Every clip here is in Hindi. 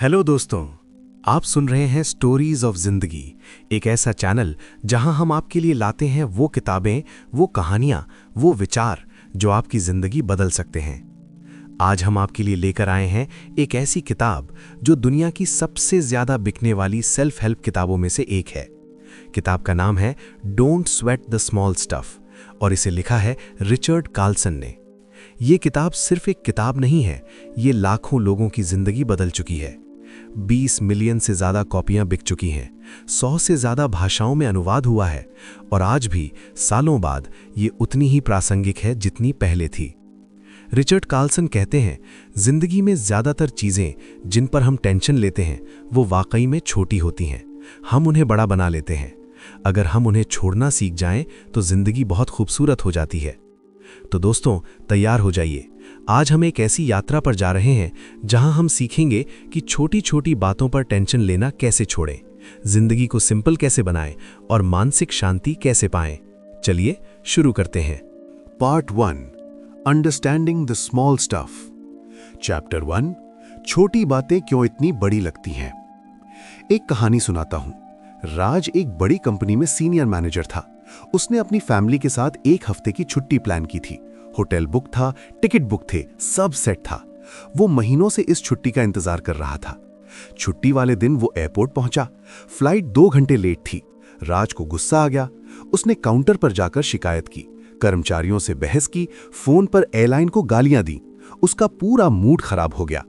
हेलो दोस्तों, आप सुन रहे हैं स्टोरीज ऑफ जिंदगी, एक ऐसा चैनल जहां हम आपके लिए लाते हैं वो किताबें, वो कहानियां, वो विचार जो आपकी जिंदगी बदल सकते हैं। आज हम आपके लिए लेकर आए हैं एक ऐसी किताब जो दुनिया की सबसे ज्यादा बिकने वाली सेल्फ हेल्प किताबों में से एक है। किताब का नाम है don't sweat the small stuff और इसे लिखा है रिचर्ड कार्लसन ने। ये किताब सिर्फ एक किताब नहीं है, ये लाखों लोगों की जिंदगी बदल चुकी है। 20 मिलियन से ज्यादा कॉपियां बिक चुकी हैं, 100 से ज्यादा भाषाओं में अनुवाद हुआ है और आज भी सालों बाद ये उतनी ही प्रासंगिक है जितनी पहले थी। रिचर्ड कार्लसन कहते हैं, जिंदगी में ज्यादातर चीजें जिन पर हम टेंशन लेते हैं वो वाकई में छोटी होती हैं, हम उन्हें बड़ा बना लेते हैं। अगर हम उन्हें छोड़ना सीख जाएं तो जिंदगी बहुत खूबसूरत हो जाती है। तो दोस्तों, तैयार हो जाइए। आज हम एक ऐसी यात्रा पर जा रहे हैं जहां हम सीखेंगे कि छोटी छोटी बातों पर टेंशन लेना कैसे छोड़ें, जिंदगी को सिंपल कैसे बनाएं और मानसिक शांति कैसे पाएं। चलिए शुरू करते हैं। Part 1, understanding the small stuff. Chapter 1, छोटी बातें क्यों इतनी बड़ी लगती हैं। एक कहानी सुनाता हूं। राज एक बड़ी कंपनी में सीनियर मैनेजर था। उसने अपनी फैमिली के साथ एक हफ्ते की छुट्टी प्लान की थी। होटल बुक था, टिकट बुक थे, सब सेट था। वो महीनों से इस छुट्टी का इंतजार कर रहा था। छुट्टी वाले दिन वो एयरपोर्ट पहुंचा। फ्लाइट 2 घंटे लेट थी। राज को गुस्सा आ गया। उसने काउंटर पर जाकर शिकायत की, कर्मचारियों से बहस की, फोन पर एयरलाइन को गालियां दी। उसका पूरा मूड खराब हो गया।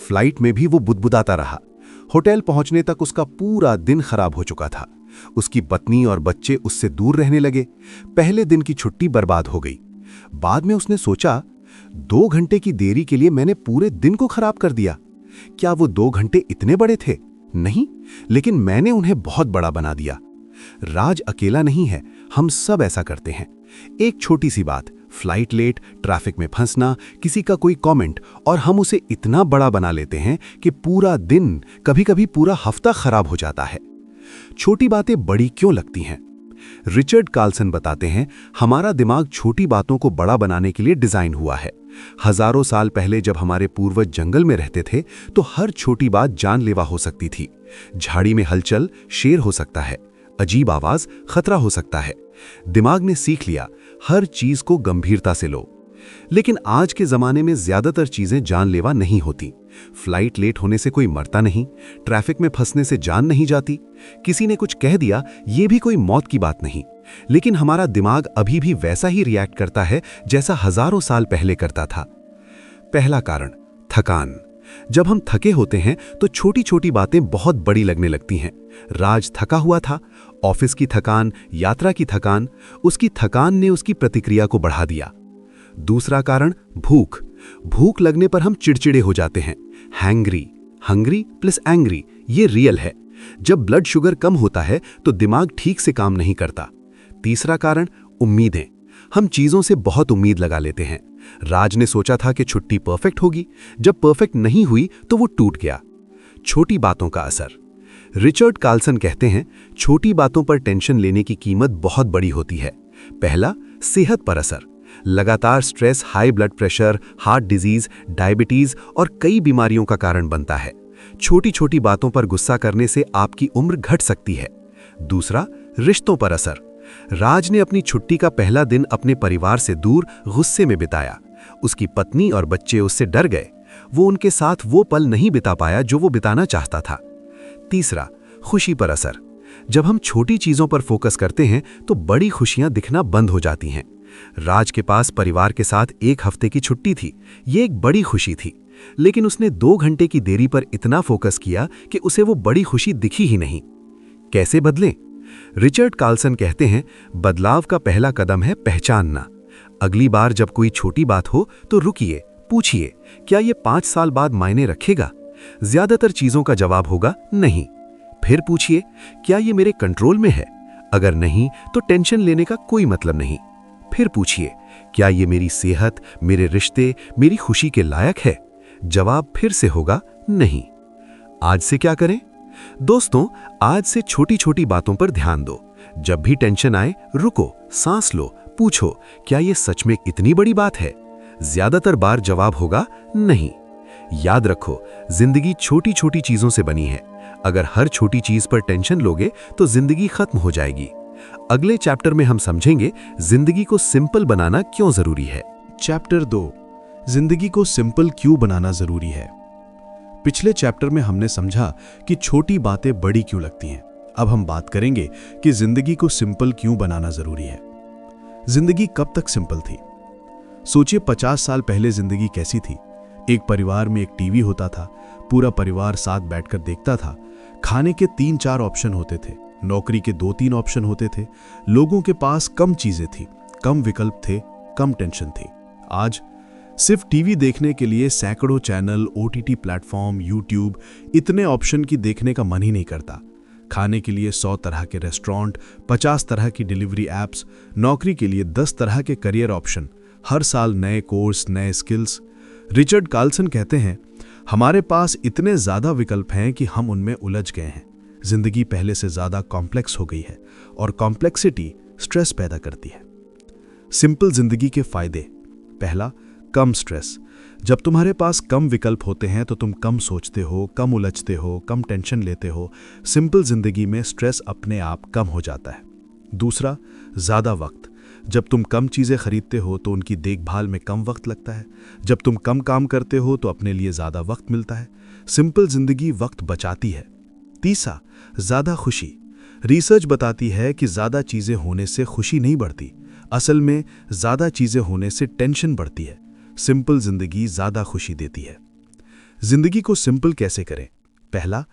फ्लाइट में भी वो बुदबुदाता रहा। होटल पहुंचने तक उसका पूरा दिन खराब हो चुका था। उसकी पत्नी और बच्चे उससे दूर रहने लगे। पहले दिन की छुट्टी बर्बाद हो गई। बाद में उसने सोचा, 2 घंटे की देरी के लिए मैंने पूरे दिन को खराब कर दिया। क्या वो 2 घंटे इतने बड़े थे? नहीं, लेकिन मैंने उन्हें बहुत बड़ा बना दिया। राज अकेला नहीं है, हम सब ऐसा करते हैं। एक छोटी सी बात, फ्लाइट लेट, ट्रैफिक में फंसना, किसी का कोई कमेंट, और हम उसे इतना बड़ा बना लेते हैं कि पूरा दिन, कभी-कभी पूरा हफ्ता खराब हो जाता है। छोटी बातें बड़ी क्यों लगती हैं? रिचर्ड कार्लसन बताते हैं, हमारा दिमाग छोटी बातों को बड़ा बनाने के लिए डिजाइन हुआ है। हजारों साल पहले जब हमारे पूर्वज जंगल में रहते थे तो हर छोटी बात जानलेवा हो सकती थी। झाड़ी में हलचल, शेर हो सकता है, अजीब आवाज, खतरा हो सकता है। दिमाग ने सीख लिया, हर चीज को गंभीरता से लो। लेकिन आज के जमाने में ज्यादातर चीजें जानलेवा नहीं होती। फ्लाइट लेट होने से कोई मरता नहीं, ट्रैफिक में फंसने से जान नहीं जाती, किसी ने कुछ कह दिया ये भी कोई मौत की बात नहीं। लेकिन हमारा दिमाग अभी भी वैसा ही रिएक्ट करता है जैसा हजारों साल पहले करता था। पहला कारण, थकान। जब हम थके होते हैं तो छोटी छोटी बातें बहुत बड़ी लगने लगती हैं। राज थका हुआ था, ऑफिस की थकान, यात्रा की थकान, उसकी थकान ने उसकी प्रतिक्रिया को बढ़ा दिया। दूसरा कारण, भूख। भूख लगने पर हम चिड़चिड़े हो जाते हैं। हैंग्री, हंग्री प्लस एंग्री, ये रियल है। जब ब्लड शुगर कम होता है तो दिमाग ठीक से काम नहीं करता। तीसरा कारण, उम्मीदें। हम चीजों से बहुत उम्मीद लगा लेते हैं। राज ने सोचा था कि छुट्टी परफेक्ट होगी, जब परफेक्ट नहीं हुई तो वो टूट गया। छोटी बातों का असर। रिचर्ड कार्लसन कहते हैं, छोटी बातों पर टेंशन लेने की कीमत बहुत बड़ी होती है। पहला, सेहत पर असर। लगातार stress high blood pressure, heart disease, diabetes और कई बीमारियों का कारण बनता है। छोटी छोटी बातों पर गुस्सा करने से आपकी उम्र घट सकती है। दूसरा, रिश्तों पर असर। राज ने अपनी छुट्टी का पहला दिन अपने परिवार से दूर गुस्से में बिताया। उसकी पत्नी और बच्चे उससे डर गए। वो उनके साथ वो पल नहीं बिता पाया जो वो बिताना चाहता था। तीसरा, खुशी पर असर। जब हम छोटी चीजों पर फोकस करते हैं तो बड़ी खुशियां दिखना बंद हो जाती हैं। राज के पास परिवार के साथ एक हफ्ते की छुट्टी थी, ये एक बड़ी खुशी थी। लेकिन उसने 2 घंटे की देरी पर इतना फोकस किया कि उसे वो बड़ी खुशी दिखी ही नहीं। कैसे बदलें? रिचर्ड कार्लसन कहते हैं, बदलाव का पहला कदम है पहचानना। अगली बार जब कोई छोटी बात हो तो रुकिए, पूछिए, क्या ये 5 साल बाद मायने रखेगा? ज्यादातर चीजों का जवाब होगा नहीं। फिर पूछिए, क्या ये मेरे कंट्रोल में है? अगर नहीं तो टेंशन लेने का कोई मतलब नहीं। फिर पूछिए, क्या ये मेरी सेहत, मेरे रिश्ते, मेरी खुशी के लायक है? जवाब फिर से होगा नहीं। आज से क्या करें? दोस्तों, आज से छोटी छोटी बातों पर ध्यान दो। जब भी टेंशन आए, रुको, सांस लो, पूछो, क्या ये सच में इतनी बड़ी बात है? ज्यादातर बार जवाब होगा नहीं। याद रखो, जिंदगी छोटी छोटी चीजों से बनी है। अगर हर छोटी चीज पर टेंशन लोगे तो जिंदगी खत्म हो जाएगी। अगले चैप्टर में हम समझेंगे जिंदगी को सिंपल बनाना क्यों जरूरी है। चैप्टर 2, जिंदगी को सिंपल क्यों बनाना जरूरी है। पिछले चैप्टर में हमने समझा कि छोटी बातें बड़ी क्यों लगती हैं। अब हम बात करेंगे कि जिंदगी को सिंपल क्यों बनाना जरूरी है। जिंदगी कब तक सिंपल थी? सोचिए 50 साल पहले जिंदगी कैसी थी। एक परिवार में एक टीवी होता था, पूरा परिवार साथ बैठकर देखता था। खाने के 3-4 ऑप्शन होते थे, नौकरी के 2-3 ऑप्शन होते थे। लोगों के पास कम चीजें थी, कम विकल्प थे, कम टेंशन थी। आज सिर्फ टीवी देखने के लिए सैकड़ों चैनल, OTT प्लेटफॉर्म, यूट्यूब, इतने ऑप्शन की देखने का मन ही नहीं करता। खाने के लिए 100 तरह के रेस्टोरेंट, 50 तरह की डिलीवरी ऐप्स, नौकरी के लिए 10 तरह के करियर ऑप्शन, हर साल नए कोर्स, नए स्किल्स। रिचर्ड कार्लसन कहते हैं, हमारे पास इतने ज्यादा विकल्प हैं कि हम उनमें उलझ गए हैं। जिंदगी पहले से ज्यादा कॉम्प्लेक्स हो गई है और कॉम्प्लेक्सिटी स्ट्रेस पैदा करती है। सिंपल जिंदगी के फायदे। पहला, कम स्ट्रेस। जब तुम्हारे पास कम विकल्प होते हैं तो तुम कम सोचते हो, कम उलझते हो, कम टेंशन लेते हो। सिंपल जिंदगी में स्ट्रेस अपने आप कम हो जाता है। दूसरा, ज्यादा वक्त। जब तुम कम चीजें खरीदते हो तो उनकी देखभाल में कम वक्त लगता है। जब तुम कम काम करते हो तो अपने लिए ज्यादा वक्त मिलता है। सिंपल जिंदगी वक्त बचाती है। तीसरा, ज्यादा खुशी। रिसर्च बताती है कि ज्यादा चीजें होने से खुशी नहीं बढ़ती, असल में ज्यादा चीजें होने से टेंशन बढ़ती है। सिंपल जिंदगी ज्यादा खुशी देती है। जिंदगी को सिंपल कैसे करें? पहला,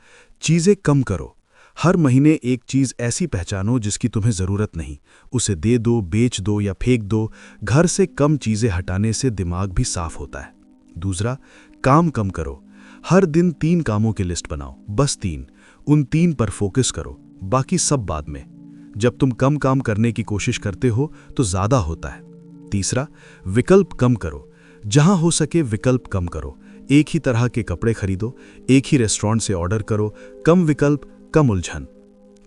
चीजें कम करो। हर महीने एक चीज ऐसी पहचानो जिसकी तुम्हें जरूरत नहीं, उसे दे दो, बेच दो या फेंक दो। घर से कम चीजें हटाने से दिमाग भी साफ होता है। दूसरा, काम कम करो। हर दिन 3 कामों की लिस्ट बनाओ, बस 3। उन 3 पर फोकस करो, बाकी सब बाद में। जब तुम कम काम करने की कोशिश करते हो तो ज्यादा होता है। तीसरा, विकल्प कम करो। जहां हो सके विकल्प कम करो। एक ही तरह के कपड़े खरीदो, एक ही रेस्टोरेंट से ऑर्डर करो। कम विकल्प, कम उलझन।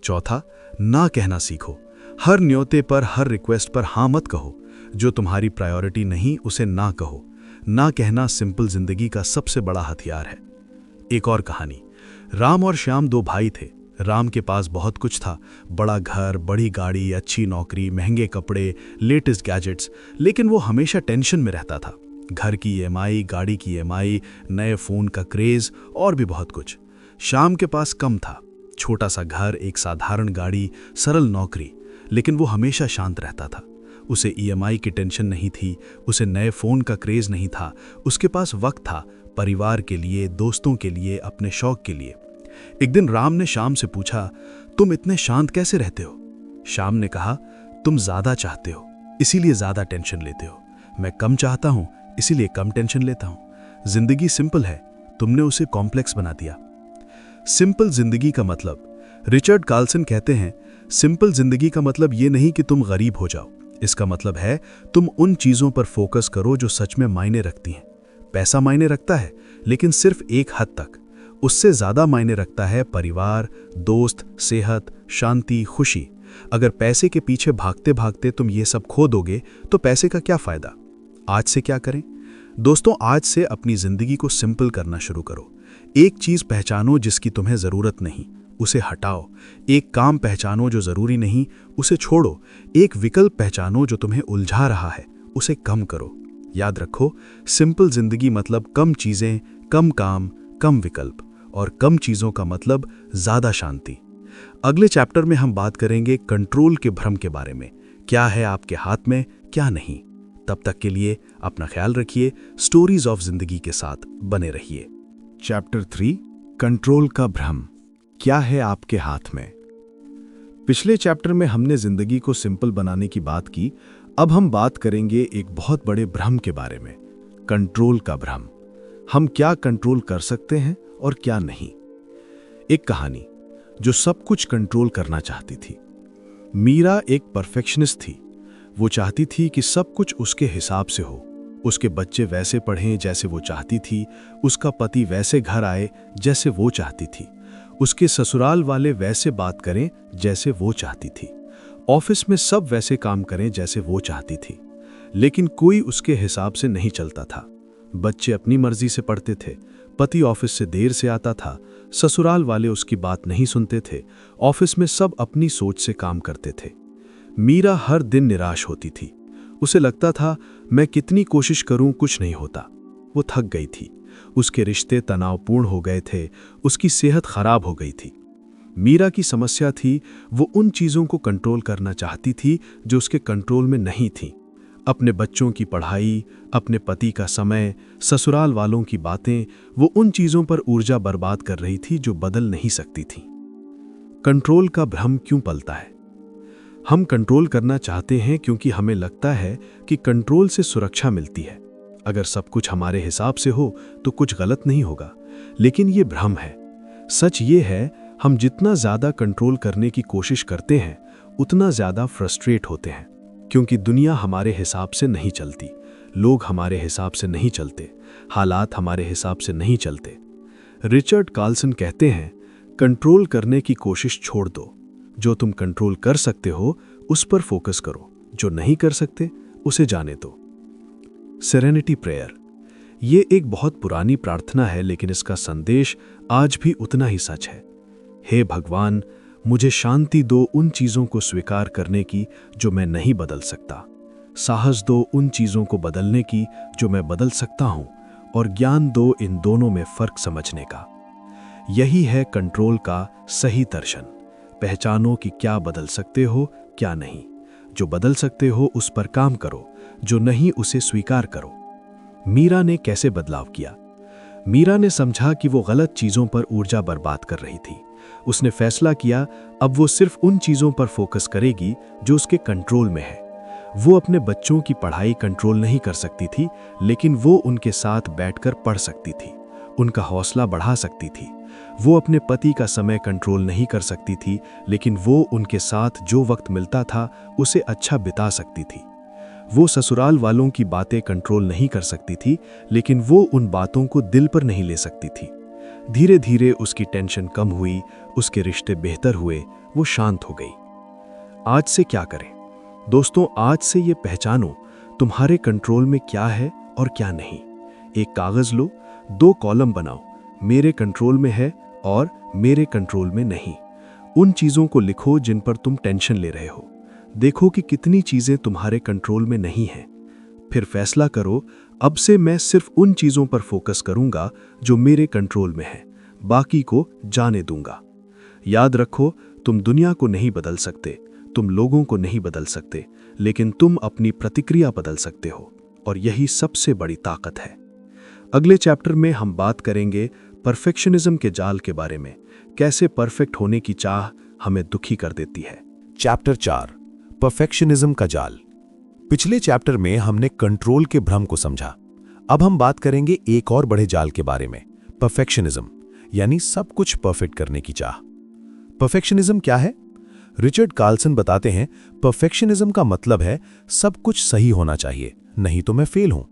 चौथा, ना कहना सीखो। हर न्योते पर, हर रिक्वेस्ट पर हाँ मत कहो। जो तुम्हारी प्रायोरिटी नहीं उसे ना कहो। ना कहना सिंपल जिंदगी का सबसे बड़ा हथियार है। एक और कहानी। राम और श्याम 2 भाई थे। राम के पास बहुत कुछ था, बड़ा घर, बड़ी गाड़ी, अच्छी नौकरी, महंगे कपड़े, लेटेस्ट गैजेट्स, लेकिन वो हमेशा टेंशन में रहता था। घर की EMI, गाड़ी की EMI, नए फोन का क्रेज और भी बहुत कुछ। श्याम के पास कम था, छोटा सा घर, एक साधारण गाड़ी, सरल नौकरी, लेकिन वो हमेशा शांत रहता था। उसे EMI की टेंशन नहीं थी, उसे नए फोन का क्रेज नहीं था। उसके पास वक्त था, परिवार के लिए, दोस्तों के लिए, अपने शौक के लिए। एक दिन राम ने श्याम से पूछा, तुम इतने शांत कैसे रहते हो? श्याम ने कहा, तुम ज्यादा चाहते हो, इसीलिए ज्यादा टेंशन लेते हो। मैं कम चाहता हूं, इसीलिए कम टेंशन लेता हूं। जिंदगी सिंपल है, तुमने उसे कॉम्प्लेक्स बना दिया। सिंपल जिंदगी का मतलब, रिचर्ड कार्लसन कहते हैं, सिंपल जिंदगी का मतलब ये नहीं कि तुम गरीब हो जाओ। इसका मतलब है तुम उन चीजों पर फोकस करो जो सच में मायने रखती हैं। पैसा मायने रखता है, लेकिन सिर्फ एक हद तक। उससे ज्यादा मायने रखता है परिवार, दोस्त, सेहत, शांति, खुशी। अगर पैसे के पीछे भागते भागते तुम ये सब खो दोगे तो पैसे का क्या फायदा? आज से क्या करें? दोस्तों, आज से अपनी जिंदगी को सिंपल करना शुरू करो। एक चीज पहचानो जिसकी तुम्हें जरूरत नहीं, उसे हटाओ। एक काम पहचानो जो जरूरी नहीं, उसे छोड़ो। एक विकल्प पहचानो जो तुम्हें उलझा रहा है, उसे कम करो। याद रखो, सिंपल जिंदगी मतलब कम चीजें, कम काम, कम विकल्प, और कम चीजों का मतलब ज्यादा शांति। अगले चैप्टर में हम बात करेंगे कंट्रोल के भ्रम के बारे में। क्या है आपके हाथ में, क्या नहीं। तब तक के लिए अपना ख्याल रखिए। स्टोरीज ऑफ जिंदगी के साथ बने रहिए। चैप्टर 3, कंट्रोल का भ्रम। क्या है आपके हाथ में? पिछले चैप्टर में हमने जिंदगी को सिंपल बनाने की बात की। अब हम बात करेंगे एक बहुत बड़े भ्रम के बारे में, कंट्रोल का भ्रम। हम क्या कंट्रोल कर सकते हैं और क्या नहीं। एक कहानी जो सब कुछ कंट्रोल करना चाहती थी। मीरा एक परफेक्शनिस्ट थी। वो चाहती थी कि सब कुछ उसके हिसाब से हो। उसके बच्चे वैसे पढ़ें जैसे वो चाहती थी, उसका पति वैसे घर आए जैसे वो चाहती थी, उसके ससुराल वाले वैसे बात करें जैसे वो चाहती थी, ऑफिस में सब वैसे काम करें जैसे वो चाहती थी। लेकिन कोई उसके हिसाब से नहीं चलता था। बच्चे अपनी मर्जी से पढ़ते थे, पति ऑफिस से देर से आता था, ससुराल वाले उसकी बात नहीं सुनते थे, ऑफिस में सब अपनी सोच से काम करते थे। मीरा हर दिन निराश होती थी। उसे लगता था मैं कितनी कोशिश करूं कुछ नहीं होता। वो थक गई थी। उसके रिश्ते तनावपूर्ण हो गए थे, उसकी सेहत खराब हो गई थी। मीरा की समस्या थी, वो उन चीज़ों को कंट्रोल करना चाहती थी जो उसके कंट्रोल में नहीं थीं। अपने बच्चों की पढ़ाई, अपने पति का समय, ससुराल वालों की बातें, वो उन चीज़ों पर ऊर्जा बर्बाद कर रही थी जो बदल नहीं सकती थीं। कंट्रोल का भ्रम क्यों पलता है? हम कंट्रोल करना चाहते हैं क्योंकि हमें लगता है कि कंट्रोल से सुरक्षा मिलती है। अगर सब कुछ हमारे हिसाब से हो तो कुछ गलत नहीं होगा, लेकिन ये भ्रम है। सच ये है, हम जितना ज़्यादा कंट्रोल करने की कोशिश करते हैं उतना ज़्यादा फ्रस्ट्रेट होते हैं, क्योंकि दुनिया हमारे हिसाब से नहीं चलती, लोग हमारे हिसाब से नहीं चलते, हालात हमारे हिसाब से नहीं चलते। रिचर्ड कार्लसन कहते हैं, कंट्रोल करने की कोशिश छोड़ दो। जो तुम कंट्रोल कर सकते हो उस पर फोकस करो, जो नहीं कर सकते उसे जाने दो। सेरेनिटी प्रेयर, ये एक बहुत पुरानी प्रार्थना है, लेकिन इसका संदेश आज भी उतना ही सच है। हे भगवान, मुझे शांति दो उन चीज़ों को स्वीकार करने की जो मैं नहीं बदल सकता, साहस दो उन चीज़ों को बदलने की जो मैं बदल सकता हूँ, और ज्ञान दो इन दोनों में फ़र्क समझने का। यही है कंट्रोल का सही दर्शन। पहचानो कि क्या बदल सकते हो, क्या नहीं। जो बदल सकते हो उस पर काम करो, जो नहीं उसे स्वीकार करो। मीरा ने कैसे बदलाव किया? मीरा ने समझा कि वो गलत चीज़ों पर ऊर्जा बर्बाद कर रही थी। उसने फैसला किया अब वो सिर्फ उन चीज़ों पर फोकस करेगी जो उसके कंट्रोल में है। वो अपने बच्चों की पढ़ाई कंट्रोल नहीं कर सकती थी, लेकिन वो उनके साथ बैठकर पढ़ सकती थी, उनका हौसला बढ़ा सकती थी। वो अपने पति का समय कंट्रोल नहीं कर सकती थी, लेकिन वो उनके साथ जो वक्त मिलता था उसे अच्छा बिता सकती थी। वो ससुराल वालों की बातें कंट्रोल नहीं कर सकती थी, लेकिन वो उन बातों को दिल पर नहीं ले सकती थी। धीरे धीरे उसकी टेंशन कम हुई, उसके रिश्ते बेहतर हुए, वो शांत हो गई। आज से क्या करें? दोस्तों, आज से ये पहचानो तुम्हारे कंट्रोल में क्या है और क्या नहीं। एक कागज लो, 2 कॉलम बनाओ, मेरे कंट्रोल में है और मेरे कंट्रोल में नहीं। उन चीज़ों को लिखो जिन पर तुम टेंशन ले रहे हो। देखो कि कितनी चीज़ें तुम्हारे कंट्रोल में नहीं हैं। फिर फैसला करो, अब से मैं सिर्फ उन चीज़ों पर फोकस करूंगा जो मेरे कंट्रोल में है, बाकी को जाने दूंगा। याद रखो, तुम दुनिया को नहीं बदल सकते, तुम लोगों को नहीं बदल सकते, लेकिन तुम अपनी प्रतिक्रिया बदल सकते हो, और यही सबसे बड़ी ताकत है। अगले चैप्टर में हम बात करेंगे परफेक्शनिज्म के जाल के बारे में, कैसे परफेक्ट होने की चाह हमें दुखी कर देती है। चैप्टर 4, परफेक्शनिज्म का जाल। पिछले चैप्टर में हमने कंट्रोल के भ्रम को समझा। अब हम बात करेंगे एक और बड़े जाल के बारे में, परफेक्शनिज्म, यानी सब कुछ परफेक्ट करने की चाह। परफेक्शनिज्म क्या है? रिचर्ड कार्लसन बताते हैं, परफेक्शनिज्म का मतलब है सब कुछ सही होना चाहिए, नहीं तो मैं फेल हूं।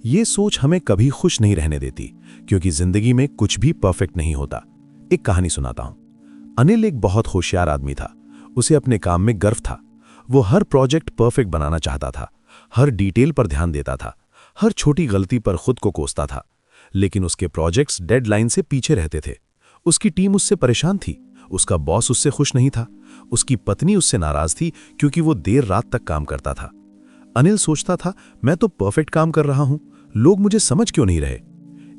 ये सोच हमें कभी खुश नहीं रहने देती, क्योंकि जिंदगी में कुछ भी परफेक्ट नहीं होता। एक कहानी सुनाता हूं। अनिल एक बहुत होशियार आदमी था। उसे अपने काम में गर्व था। वो हर प्रोजेक्ट परफेक्ट बनाना चाहता था, हर डिटेल पर ध्यान देता था, हर छोटी गलती पर खुद को कोसता था। लेकिन उसके प्रोजेक्ट्स डेडलाइन से पीछे रहते थे। उसकी टीम उससे परेशान थी, उसका बॉस उससे खुश नहीं था, उसकी पत्नी उससे नाराज थी क्योंकि वो देर रात तक काम करता था। अनिल सोचता था, मैं तो परफेक्ट काम कर रहा हूं, लोग मुझे समझ क्यों नहीं रहे।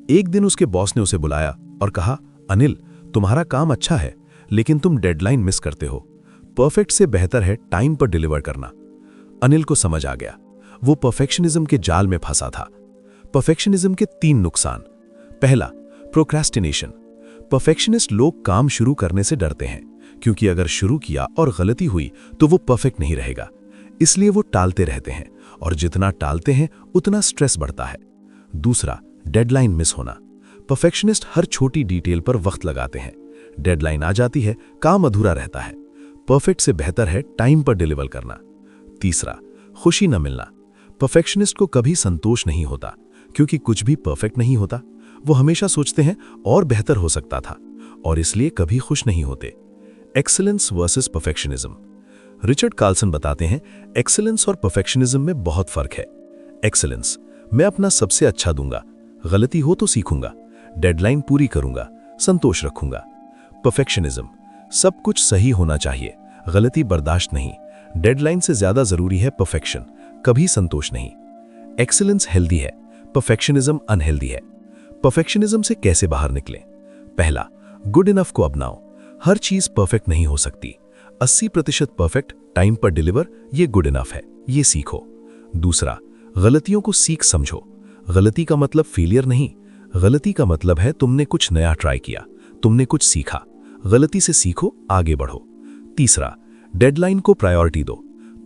एक दिन उसके बॉस ने उसे बुलाया और कहा, अनिल, तुम्हारा काम अच्छा है, लेकिन तुम डेडलाइन मिस करते हो। परफेक्ट से बेहतर है टाइम पर डिलीवर करना। अनिल को समझ आ गया, वो परफेक्शनिज्म के जाल में फंसा था। परफेक्शनिज्म के 3 नुकसान। पहला, प्रोक्रेस्टिनेशन। परफेक्शनिस्ट लोग काम शुरू करने से डरते हैं, क्योंकि अगर शुरू किया और गलती हुई तो वो परफेक्ट नहीं रहेगा, इसलिए वो टालते रहते हैं, और जितना टालते हैं उतना स्ट्रेस बढ़ता है। दूसरा, डेडलाइन मिस होना। परफेक्शनिस्ट हर छोटी डिटेल पर वक्त लगाते हैं। डेडलाइन आ जाती है, काम अधूरा रहता है। परफेक्ट से बेहतर है टाइम पर डिलीवर करना। तीसरा, खुशी न मिलना। परफेक्शनिस्ट को कभी संतोष नहीं होता, क्योंकि कुछ भी परफेक्ट नहीं होता। वो हमेशा सोचते हैं और बेहतर हो सकता था, और इसलिए कभी खुश नहीं होते। Excellence versus perfectionism. Richard Carlson बताते हैं, एक्सीलेंस और परफेक्शनिज्म में बहुत फर्क है। एक्सीलेंस, मैं अपना सबसे अच्छा दूंगा, गलती हो तो सीखूंगा। डेडलाइन पूरी करूंगा, संतोष रखूंगा। परफेक्शनिज्म, सब कुछ सही होना चाहिए, गलती बर्दाश्त नहीं। डेडलाइन से ज्यादा जरूरी है परफेक्शन, कभी संतोष नहीं। एक्सीलेंस हेल्दी है, परफेक्शनिज्म अनहेल्दी है। परफेक्शनिज्म से कैसे बाहर निकलें? पहला, गुड इनफ को अपनाओ। हर चीज परफेक्ट नहीं हो सकती। 80% परफेक्ट, टाइम पर डिलीवर, ये गुड इनफ है, ये सीखो। दूसरा, गलतियों को सीख समझो। गलती का मतलब फेलियर नहीं, गलती का मतलब है तुमने कुछ नया ट्राई किया, तुमने कुछ सीखा। गलती से सीखो, आगे बढ़ो। तीसरा, डेडलाइन को प्रायोरिटी दो।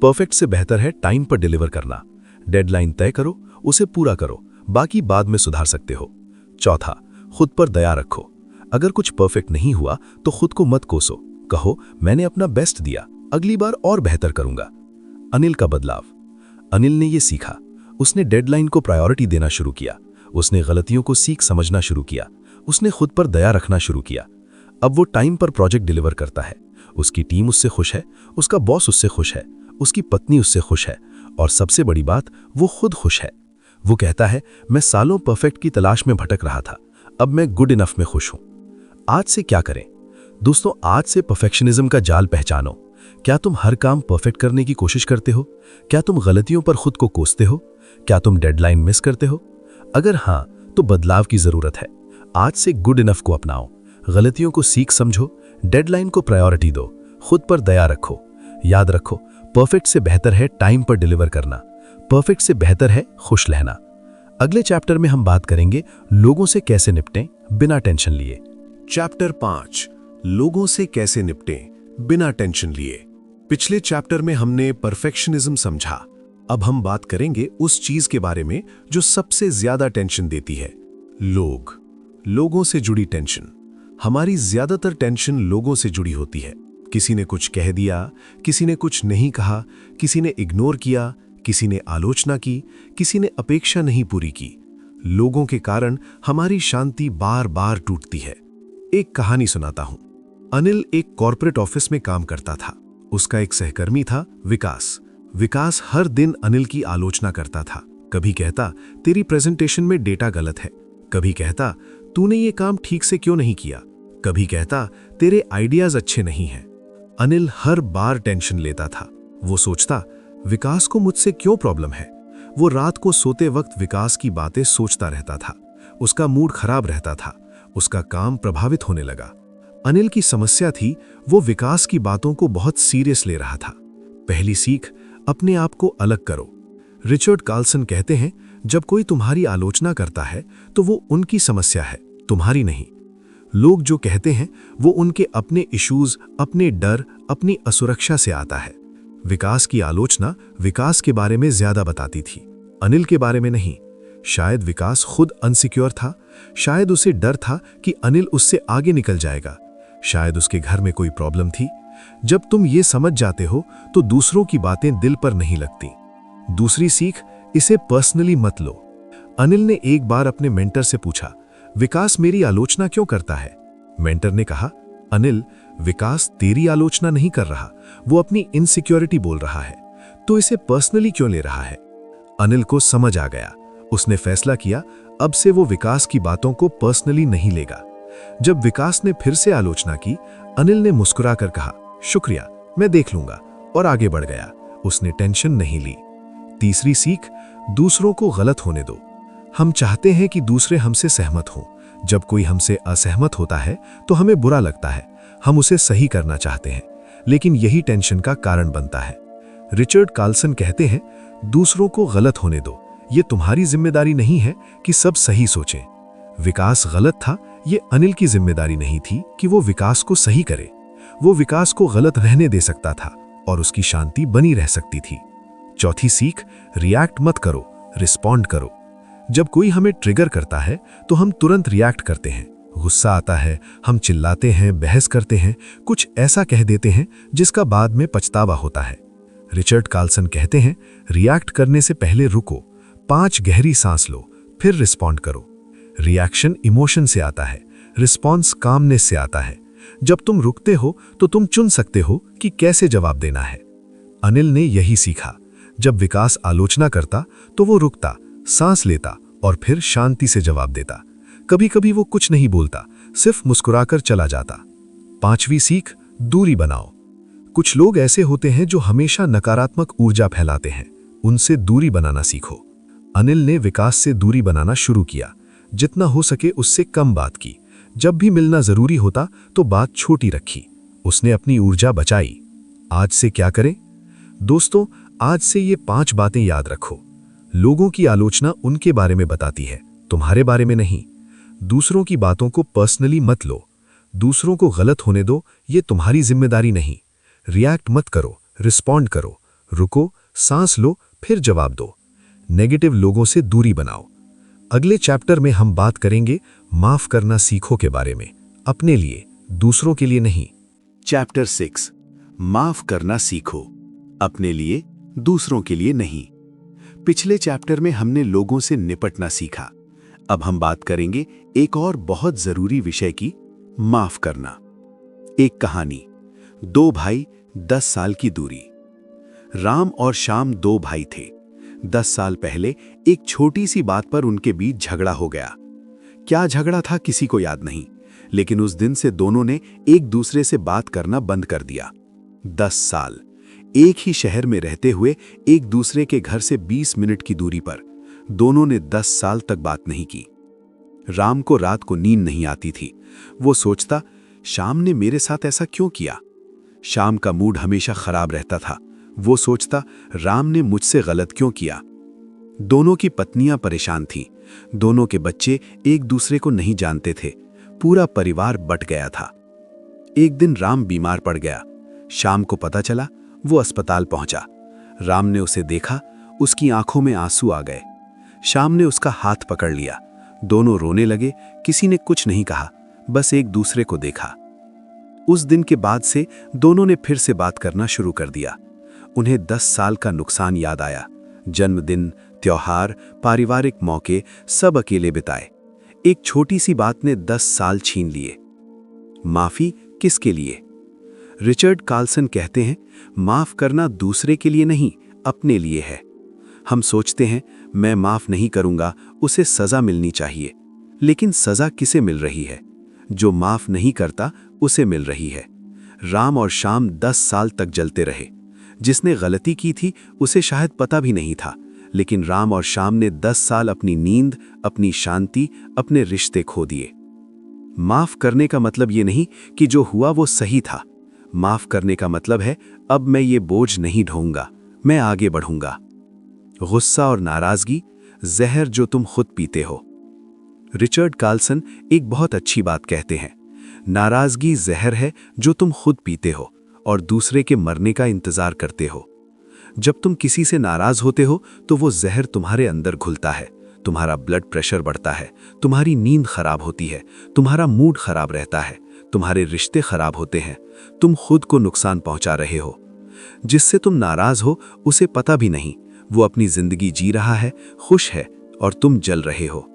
परफेक्ट से बेहतर है टाइम पर डिलीवर करना। डेडलाइन तय करो, उसे पूरा करो, बाकी बाद में सुधार सकते हो। चौथा, खुद पर दया रखो। अगर कुछ परफेक्ट नहीं हुआ तो खुद को मत कोसो, कहो मैंने अपना बेस्ट दिया, अगली बार और बेहतर करूंगा। अनिल का बदलाव। अनिल ने यह सीखा, उसने डेडलाइन को प्रायोरिटी देना शुरू किया, उसने गलतियों को सीख समझना शुरू किया, उसने खुद पर दया रखना शुरू किया। अब वो टाइम पर प्रोजेक्ट डिलीवर करता है, उसकी टीम उससे खुश है, उसका बॉस उससे खुश है, उसकी पत्नी उससे खुश है, और सबसे बड़ी बात, वो खुद खुश है। वो कहता है, मैं सालों परफेक्ट की तलाश में भटक रहा था, अब मैं गुड इनफ में खुश हूं। आज से क्या करें? दोस्तों, आज से परफेक्शनिज्म का जाल पहचानो। क्या तुम हर काम परफेक्ट करने की कोशिश करते हो? क्या तुम गलतियों पर खुद को कोसते हो? क्या तुम डेडलाइन मिस करते हो? अगर हां, तो बदलाव की जरूरत है। आज से गुड इनफ को अपनाओ, गलतियों को सीख समझो, डेडलाइन को प्रायोरिटी दो, खुद पर दया रखो। याद रखो, परफेक्ट से बेहतर है टाइम पर डिलीवर करना, परफेक्ट से बेहतर है खुश रहना। अगले चैप्टर में हम बात करेंगे लोगों से कैसे निपटें बिना टेंशन लिए। चैप्टर 5, लोगों से कैसे निपटें बिना टेंशन लिए। पिछले चैप्टर में हमने परफेक्शनिज्म समझा। अब हम बात करेंगे उस चीज के बारे में जो सबसे ज्यादा टेंशन देती है, लोगों से जुड़ी टेंशन। हमारी ज्यादातर टेंशन लोगों से जुड़ी होती है। किसी ने कुछ कह दिया, किसी ने कुछ नहीं कहा, किसी ने इग्नोर किया, किसी ने आलोचना की, किसी ने अपेक्षा नहीं पूरी की। लोगों के कारण हमारी शांति बार बार टूटती है। एक कहानी सुनाता हूं। अनिल एक कॉर्पोरेट ऑफिस में काम करता था। उसका एक सहकर्मी था विकास। विकास हर दिन अनिल की आलोचना करता था। कभी कहता, तेरी प्रेजेंटेशन में डेटा गलत है। कभी कहता, तूने ये काम ठीक से क्यों नहीं किया। कभी कहता, तेरे आइडियाज अच्छे नहीं हैं। अनिल हर बार टेंशन लेता था। वो सोचता, विकास को मुझसे क्यों प्रॉब्लम है। वो रात को सोते वक्त विकास की बातें सोचता रहता था। उसका मूड खराब रहता था, उसका काम प्रभावित होने लगा। अनिल की समस्या थी, वो विकास की बातों को बहुत सीरियस ले रहा था। पहली सीख, अपने आप को अलग करो। रिचर्ड कार्लसन कहते हैं, जब कोई तुम्हारी आलोचना करता है तो वो उनकी समस्या है, तुम्हारी नहीं। लोग जो कहते हैं वो उनके अपने इश्यूज, अपने डर, अपनी असुरक्षा से आता है। विकास की आलोचना विकास के बारे में ज्यादा बताती थी, अनिल के बारे में नहीं। शायद विकास खुद अनसिक्योर था, शायद उसे डर था कि अनिल उससे आगे निकल जाएगा, शायद उसके घर में कोई प्रॉब्लम थी। जब तुम ये समझ जाते हो तो दूसरों की बातें दिल पर नहीं लगती। दूसरी सीख, इसे पर्सनली मत लो। अनिल ने एक बार अपने मेंटर से पूछा, विकास मेरी आलोचना क्यों करता है? मेंटर ने कहा, अनिल, विकास तेरी आलोचना नहीं कर रहा, वो अपनी इनसिक्योरिटी बोल रहा है, तो इसे पर्सनली क्यों ले रहा है? अनिल को समझ आ गया। उसने फैसला किया, अब से वो विकास की बातों को पर्सनली नहीं लेगा। जब विकास ने फिर से आलोचना की, अनिल ने मुस्कुराकर कहा, शुक्रिया, मैं देख लूंगा, और आगे बढ़ गया। उसने टेंशन नहीं ली। तीसरी सीख, दूसरों को गलत होने दो। हम चाहते हैं कि दूसरे हमसे सहमत हों। जब कोई हमसे असहमत होता है तो हमें बुरा लगता है, हम उसे सही करना चाहते हैं, लेकिन यही टेंशन का कारण बनता है। रिचर्ड कार्लसन कहते हैं, दूसरों को गलत होने दो, ये तुम्हारी जिम्मेदारी नहीं है कि सब सही सोचें। विकास गलत था, ये अनिल की जिम्मेदारी नहीं थी कि वो विकास को सही करे। वो विकास को गलत रहने दे सकता था और उसकी शांति बनी रह सकती थी। चौथी सीख, रिएक्ट मत करो, रिस्पॉन्ड करो। जब कोई हमें ट्रिगर करता है तो हम तुरंत रिएक्ट करते हैं। गुस्सा आता है, हम चिल्लाते हैं, बहस करते हैं, कुछ ऐसा कह देते हैं जिसका बाद में पछतावा होता है। रिचर्ड कार्लसन कहते हैं, रिएक्ट करने से पहले रुको, 5 गहरी सांस लो, फिर रिस्पॉन्ड करो। रिएक्शन इमोशन से आता है, रिस्पॉन्स कामनेस से आता है। जब तुम रुकते हो तो तुम चुन सकते हो कि कैसे जवाब देना है। अनिल ने यही सीखा। जब विकास आलोचना करता तो वो रुकता, सांस लेता और फिर शांति से जवाब देता। कभी कभी वो कुछ नहीं बोलता, सिर्फ मुस्कुराकर चला जाता। 5वीं सीख, दूरी बनाओ। कुछ लोग ऐसे होते हैं जो हमेशा नकारात्मक ऊर्जा फैलाते हैं, उनसे दूरी बनाना सीखो। अनिल ने विकास से दूरी बनाना शुरू किया, जितना हो सके उससे कम बात की। जब भी मिलना जरूरी होता तो बात छोटी रखी। उसने अपनी ऊर्जा बचाई। आज से क्या करें? दोस्तों, आज से ये 5 बातें याद रखो। लोगों की आलोचना उनके बारे में बताती है, तुम्हारे बारे में नहीं। दूसरों की बातों को पर्सनली मत लो। दूसरों को गलत होने दो, ये तुम्हारी जिम्मेदारी नहीं। रिएक्ट मत करो, रिस्पॉन्ड करो। रुको, सांस लो, फिर जवाब दो। नेगेटिव लोगों से दूरी बनाओ। अगले चैप्टर में हम बात करेंगे माफ करना सीखो के बारे में, अपने लिए, दूसरों के लिए नहीं। चैप्टर 6, माफ करना सीखो, अपने लिए, दूसरों के लिए नहीं। पिछले चैप्टर में हमने लोगों से निपटना सीखा। अब हम बात करेंगे एक और बहुत जरूरी विषय की, माफ करना। एक कहानी। 2 भाई, 10 साल की दूरी। राम और श्याम 2 भाई थे। 10 साल पहले एक छोटी सी बात पर उनके बीच झगड़ा हो गया। क्या झगड़ा था किसी को याद नहीं, लेकिन उस दिन से दोनों ने एक दूसरे से बात करना बंद कर दिया। 10 साल एक ही शहर में रहते हुए एक दूसरे के घर से 20 मिनट की दूरी पर दोनों ने 10 साल तक बात नहीं की। राम को रात को नींद नहीं आती थी। वो सोचता, श्याम ने मेरे साथ ऐसा क्यों किया? श्याम का मूड हमेशा खराब रहता था। वो सोचता, राम ने मुझसे गलत क्यों किया? दोनों की पत्नियां परेशान थीं। दोनों के बच्चे एक दूसरे को नहीं जानते थे। पूरा परिवार बट गया था। एक दिन राम बीमार पड़ गया। श्याम को पता चला। वो अस्पताल पहुंचा। राम ने उसे देखा, उसकी आंखों में आंसू आ गए। श्याम ने उसका हाथ पकड़ लिया। दोनों रोने लगे। किसी ने कुछ नहीं कहा, बस एक दूसरे को देखा। उस दिन के बाद से दोनों ने फिर से बात करना शुरू कर दिया। उन्हें 10 साल का नुकसान याद आया। जन्मदिन, त्योहार, पारिवारिक मौके सब अकेले बिताए। एक छोटी सी बात ने 10 साल छीन लिए। माफी किसके लिए? रिचर्ड कार्लसन कहते हैं, माफ करना दूसरे के लिए नहीं, अपने लिए है। हम सोचते हैं, मैं माफ नहीं करूंगा, उसे सजा मिलनी चाहिए। लेकिन सजा किसे मिल रही है? जो माफ नहीं करता उसे मिल रही है। राम और श्याम 10 साल तक जलते रहे। जिसने गलती की थी उसे शायद पता भी नहीं था, लेकिन राम और श्याम ने 10 साल अपनी नींद, अपनी शांति, अपने रिश्ते खो दिए। माफ करने का मतलब ये नहीं कि जो हुआ वो सही था। माफ करने का मतलब है, अब मैं ये बोझ नहीं ढोऊंगा, मैं आगे बढ़ूंगा। गुस्सा और नाराजगी जहर जो तुम खुद पीते हो। रिचर्ड कार्लसन एक बहुत अच्छी बात कहते हैं, नाराजगी जहर है जो तुम खुद पीते हो और दूसरे के मरने का इंतजार करते हो। जब तुम किसी से नाराज होते हो तो वो जहर तुम्हारे अंदर घुलता है। तुम्हारा ब्लड प्रेशर बढ़ता है, तुम्हारी नींद खराब होती है, तुम्हारा मूड खराब रहता है, तुम्हारे रिश्ते खराब होते हैं, तुम खुद को नुकसान पहुंचा रहे हो। जिससे तुम नाराज हो उसे पता भी नहीं, वो अपनी जिंदगी जी रहा है, खुश है, और तुम जल रहे हो।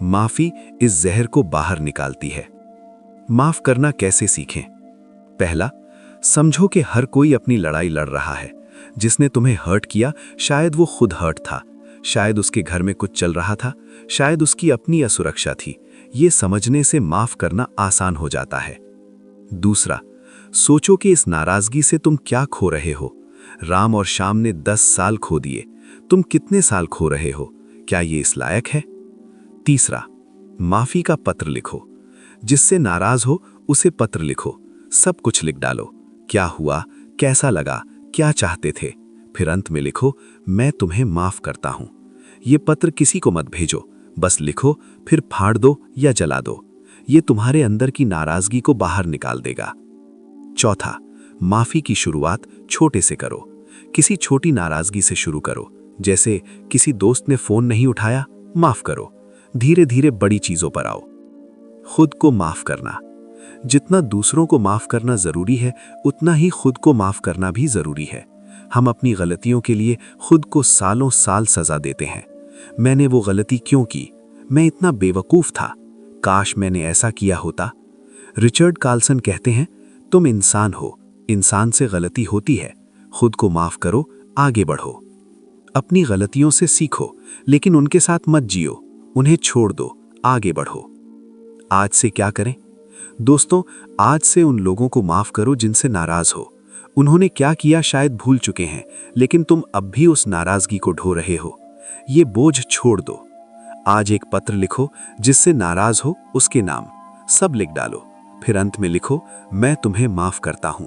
माफी इस जहर को बाहर निकालती है। माफ करना कैसे सीखें? पहला, समझो कि हर कोई अपनी लड़ाई लड़ रहा है। जिसने तुम्हें हर्ट किया शायद वो खुद हर्ट था, शायद उसके घर में कुछ चल रहा था, शायद उसकी अपनी असुरक्षा थी। ये समझने से माफ करना आसान हो जाता है। दूसरा, सोचो कि इस नाराजगी से तुम क्या खो रहे हो। राम और श्याम ने 10 साल खो दिए, तुम कितने साल खो रहे हो? क्या ये इस लायक है? तीसरा, माफी का पत्र लिखो। जिससे नाराज हो उसे पत्र लिखो, सब कुछ लिख डालो। क्या हुआ, कैसा लगा, क्या चाहते थे, फिर अंत में लिखो, मैं तुम्हें माफ करता हूं। ये पत्र किसी को मत भेजो, बस लिखो, फिर फाड़ दो या जला दो। ये तुम्हारे अंदर की नाराजगी को बाहर निकाल देगा। चौथा, माफी की शुरुआत छोटे से करो। किसी छोटी नाराजगी से शुरू करो, जैसे किसी दोस्त ने फोन नहीं उठाया, माफ करो। धीरे धीरे बड़ी चीजों पर आओ। खुद को माफ करना। जितना दूसरों को माफ करना जरूरी है, उतना ही खुद को माफ करना भी जरूरी है। हम अपनी गलतियों के लिए खुद को सालों साल सजा देते हैं। मैंने वो गलती क्यों की? मैं इतना बेवकूफ था, काश मैंने ऐसा किया होता। रिचर्ड कार्लसन कहते हैं, तुम इंसान हो, इंसान से गलती होती है। खुद को माफ करो, आगे बढ़ो। अपनी गलतियों से सीखो, लेकिन उनके साथ मत जियो, उन्हें छोड़ दो, आगे बढ़ो। आज से क्या करें? दोस्तों, आज से उन लोगों को माफ करो जिनसे नाराज हो। उन्होंने क्या किया शायद भूल चुके हैं, लेकिन तुम अब भी उस नाराजगी को ढो रहे हो। ये बोझ छोड़ दो। आज एक पत्र लिखो, जिससे नाराज हो उसके नाम सब लिख डालो। फिर अंत में लिखो, मैं तुम्हें माफ करता हूं।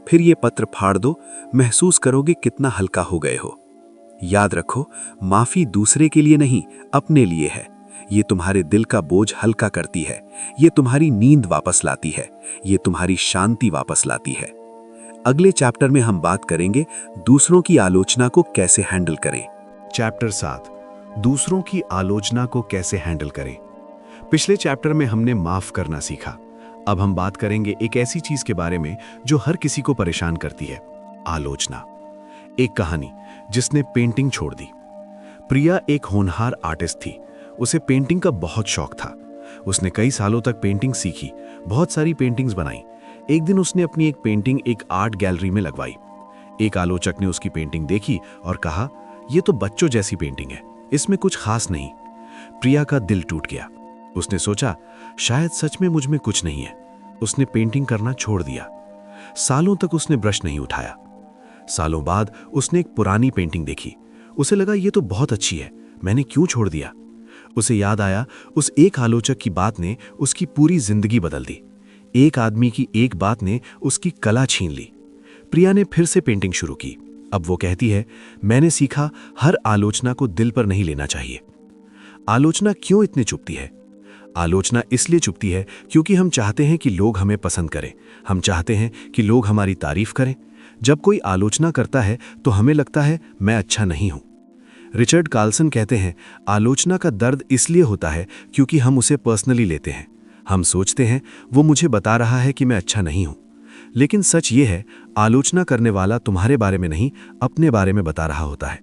फिर ये पत्र फाड़ दो, महसूस करोगे कितना हल्का हो गए हो। याद रखो, माफी दूसरे के लिए नहीं, अपने लिए है। ये तुम्हारे दिल का बोझ हल्का करती है, ये तुम्हारी नींद वापस लाती है, ये तुम्हारी शांति वापस लाती है। अगले चैप्टर में हम बात करेंगे दूसरों की आलोचना को कैसे हैंडल करें। चैप्टर 7, दूसरों की आलोचना को कैसे हैंडल करें। पिछले चैप्टर में हमने माफ करना सीखा। अब हम बात करेंगे एक ऐसी चीज के बारे में जो हर किसी को परेशान करती है, आलोचना। एक कहानी जिसने पेंटिंग छोड़ दी। प्रिया एक होनहार आर्टिस्ट थी। उसे पेंटिंग का बहुत शौक था। उसने कई सालों तक पेंटिंग सीखी, बहुत सारी पेंटिंग्स बनाई। एक दिन उसने अपनी एक पेंटिंग एक आर्ट गैलरी में लगवाई। एक आलोचक ने उसकी पेंटिंग देखी और कहा, यह तो बच्चों जैसी पेंटिंग है, इसमें कुछ खास नहीं। प्रिया का दिल टूट गया। उसने सोचा, शायद सच में मुझ में कुछ नहीं है। उसने पेंटिंग करना छोड़ दिया। सालों तक उसने ब्रश नहीं उठाया। सालों बाद उसने एक पुरानी पेंटिंग देखी। उसे लगा, ये तो बहुत अच्छी है, मैंने क्यों छोड़ दिया। उसे याद आया, उस एक आलोचक की बात ने उसकी पूरी जिंदगी बदल दी। एक आदमी की एक बात ने उसकी कला छीन ली। प्रिया ने फिर से पेंटिंग शुरू की। अब वो कहती है, मैंने सीखा हर आलोचना को दिल पर नहीं लेना चाहिए। आलोचना क्यों इतनी चुभती है? आलोचना इसलिए चुभती है क्योंकि हम चाहते हैं कि लोग हमें पसंद करें। हम चाहते हैं कि लोग हमारी तारीफ करें। जब कोई आलोचना करता है तो हमें लगता है मैं अच्छा नहीं हूं। रिचर्ड कार्लसन कहते हैं, आलोचना का दर्द इसलिए होता है क्योंकि हम उसे पर्सनली लेते हैं। हम सोचते हैं वो मुझे बता रहा है कि मैं अच्छा नहीं हूं। लेकिन सच ये है, आलोचना करने वाला तुम्हारे बारे में नहीं, अपने बारे में बता रहा होता है।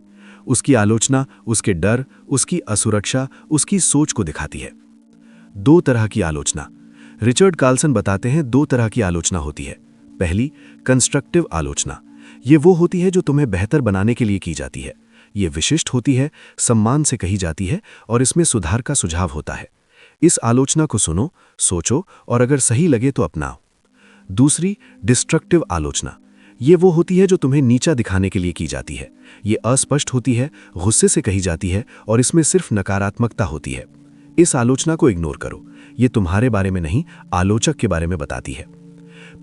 उसकी आलोचना उसके डर, उसकी असुरक्षा, उसकी सोच को दिखाती है। दो तरह की आलोचना। रिचर्ड कार्लसन बताते हैं, दो तरह की आलोचना होती है। पहली, कंस्ट्रक्टिव आलोचना। ये वो होती है जो तुम्हें बेहतर बनाने के लिए की जाती है। ये विशिष्ट होती है, सम्मान से कही जाती है और इसमें सुधार का सुझाव होता है। इस आलोचना को सुनो, सोचो और अगर सही लगे तो अपनाओ। दूसरी, डिस्ट्रक्टिव आलोचना। ये वो होती है जो तुम्हें नीचा दिखाने के लिए की जाती है। ये अस्पष्ट होती है, गुस्से से कही जाती है और इसमें सिर्फ नकारात्मकता होती है। इस आलोचना को इग्नोर करो। ये तुम्हारे बारे में नहीं, आलोचक के बारे में बताती है।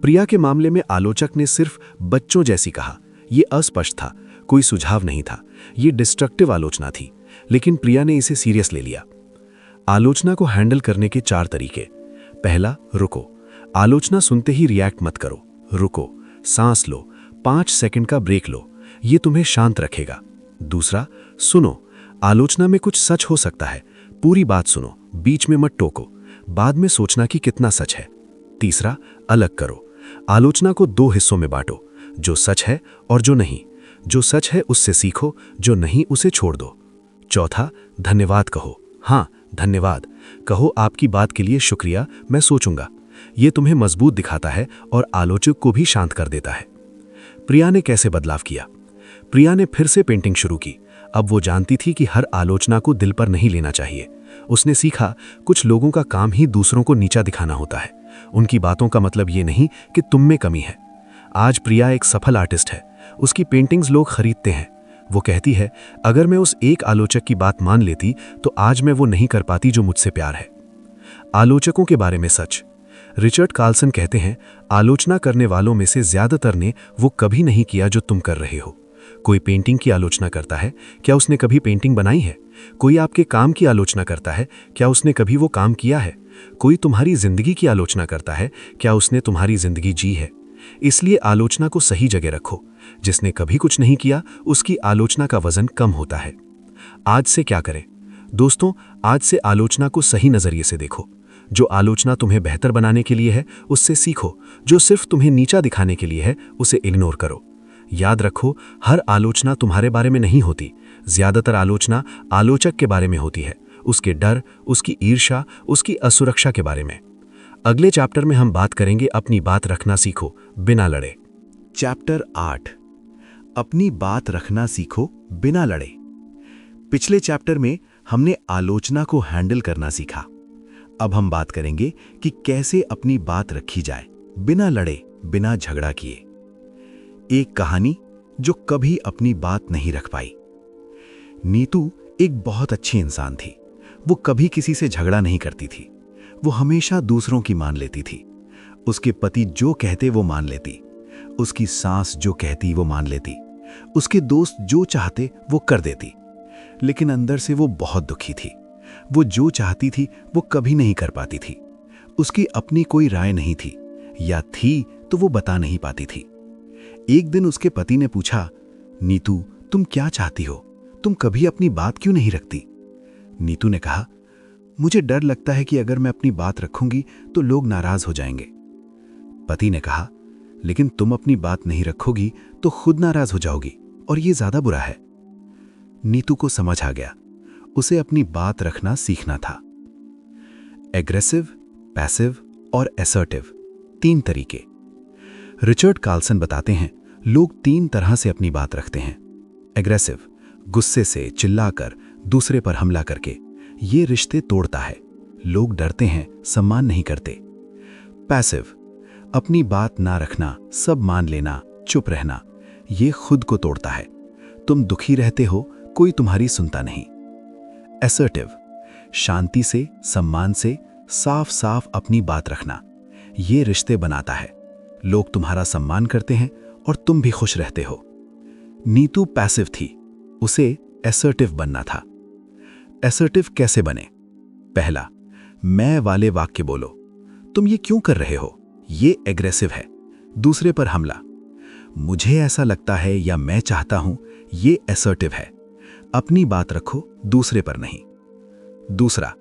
प्रिया के मामले में आलोचक ने सिर्फ बच्चों जैसी कहा। यह अस्पष्ट था, कोई सुझाव नहीं था। ये डिस्ट्रक्टिव आलोचना थी, लेकिन प्रिया ने इसे सीरियस ले लिया। आलोचना को हैंडल करने के 4 तरीके। पहला, रुको। आलोचना सुनते ही रिएक्ट मत करो। रुको, सांस लो, 5 सेकंड का ब्रेक लो, ये तुम्हें शांत रखेगा। दूसरा, सुनो। आलोचना में कुछ सच हो सकता है, पूरी बात सुनो, बीच में मत टोको, बाद में सोचना कि कितना सच है। तीसरा, अलग करो। आलोचना को 2 हिस्सों में बांटो, जो सच है और जो नहीं। जो सच है उससे सीखो, जो नहीं उसे छोड़ दो। चौथा, धन्यवाद कहो। हाँ, धन्यवाद कहो, आपकी बात के लिए शुक्रिया, मैं सोचूंगा। ये तुम्हें मजबूत दिखाता है और आलोचक को भी शांत कर देता है। प्रिया ने कैसे बदलाव किया? प्रिया ने फिर से पेंटिंग शुरू की। अब वो जानती थी कि हर आलोचना को दिल पर नहीं लेना चाहिए। उसने सीखा, कुछ लोगों का काम ही दूसरों को नीचा दिखाना होता है। उनकी बातों का मतलब ये नहीं कि तुम में कमी है। आज प्रिया एक सफल आर्टिस्ट है। उसकी पेंटिंग्स लोग खरीदते हैं। वो कहती है, अगर मैं उस एक आलोचक की बात मान लेती तो आज मैं वो नहीं कर पाती जो मुझसे प्यार है। आलोचकों के बारे में सच। रिचर्ड कार्लसन कहते हैं, आलोचना करने वालों में से ज्यादातर ने वो कभी नहीं किया जो तुम कर रहे हो। कोई पेंटिंग की आलोचना करता है, क्या उसने कभी पेंटिंग बनाई है? कोई आपके काम की आलोचना करता है, क्या उसने कभी वो काम किया है? कोई तुम्हारी जिंदगी की आलोचना करता है, क्या उसने तुम्हारी जिंदगी जी है? इसलिए आलोचना को सही जगह रखो। जिसने कभी कुछ नहीं किया, उसकी आलोचना का वजन कम होता है। आज से क्या करें? दोस्तों, आज से आलोचना को सही नजरिए से देखो। जो आलोचना तुम्हें बेहतर बनाने के लिए है, उससे सीखो। जो सिर्फ तुम्हें नीचा दिखाने के लिए है, उसे इग्नोर करो। याद रखो, हर आलोचना तुम्हारे बारे में नहीं होती। ज्यादातर आलोचना आलोचक के बारे में होती है, उसके डर, उसकी ईर्ष्या, उसकी असुरक्षा के बारे में। अगले चैप्टर में हम बात करेंगे अपनी बात रखना सीखो, बिना लड़े। चैप्टर 8, अपनी बात रखना सीखो बिना लड़े। पिछले चैप्टर में हमने आलोचना को हैंडल करना सीखा। अब हम बात करेंगे कि कैसे अपनी बात रखी जाए, बिना लड़े, बिना झगड़ा किए। एक कहानी जो कभी अपनी बात नहीं रख पाई। नीतू एक बहुत अच्छी इंसान थी। वो कभी किसी से झगड़ा नहीं करती थी। वो हमेशा दूसरों की मान लेती थी। उसके पति जो कहते वो मान लेती। उसकी सास जो कहती वो मान लेती। उसके दोस्त जो चाहते वो कर देती। लेकिन अंदर से वो बहुत दुखी थी। वो जो चाहती थी वो कभी नहीं कर पाती थी। उसकी अपनी कोई राय नहीं थी, या थी तो वो बता नहीं पाती थी। एक दिन उसके पति ने पूछा, नीतू तुम क्या चाहती हो? तुम कभी अपनी बात क्यों नहीं रखती? नीतू ने कहा, मुझे डर लगता है कि अगर मैं अपनी बात रखूंगी तो लोग नाराज हो जाएंगे। पति ने कहा, लेकिन तुम अपनी बात नहीं रखोगी तो खुद नाराज हो जाओगी और ये ज्यादा बुरा है। नीतू को समझ आ गया, उसे अपनी बात रखना सीखना था। एग्रेसिव, पैसिव और असर्टिव, 3 तरीके। रिचर्ड कार्लसन बताते हैं, लोग 3 तरह से अपनी बात रखते हैं। एग्रेसिव, गुस्से से, चिल्लाकर, दूसरे पर हमला करके। ये रिश्ते तोड़ता है। लोग डरते हैं, सम्मान नहीं करते। पैसिव, अपनी बात ना रखना, सब मान लेना, चुप रहना। ये खुद को तोड़ता है। तुम दुखी रहते हो, कोई तुम्हारी सुनता नहीं। असर्टिव, शांति से, सम्मान से, साफ साफ अपनी बात रखना। ये रिश्ते बनाता है। लोग तुम्हारा सम्मान करते हैं और तुम भी खुश रहते हो। नीतू पैसिव थी, उसे असर्टिव बनना था। असर्टिव कैसे बने? पहला, मैं वाले वाक्य बोलो। तुम ये क्यों कर रहे हो? ये एग्रेसिव है। दूसरे पर हमला। मुझे ऐसा लगता है या मैं चाहता हूं, ये असर्टिव है। अपनी बात रखो, दूसरे पर नहीं। दूसरा,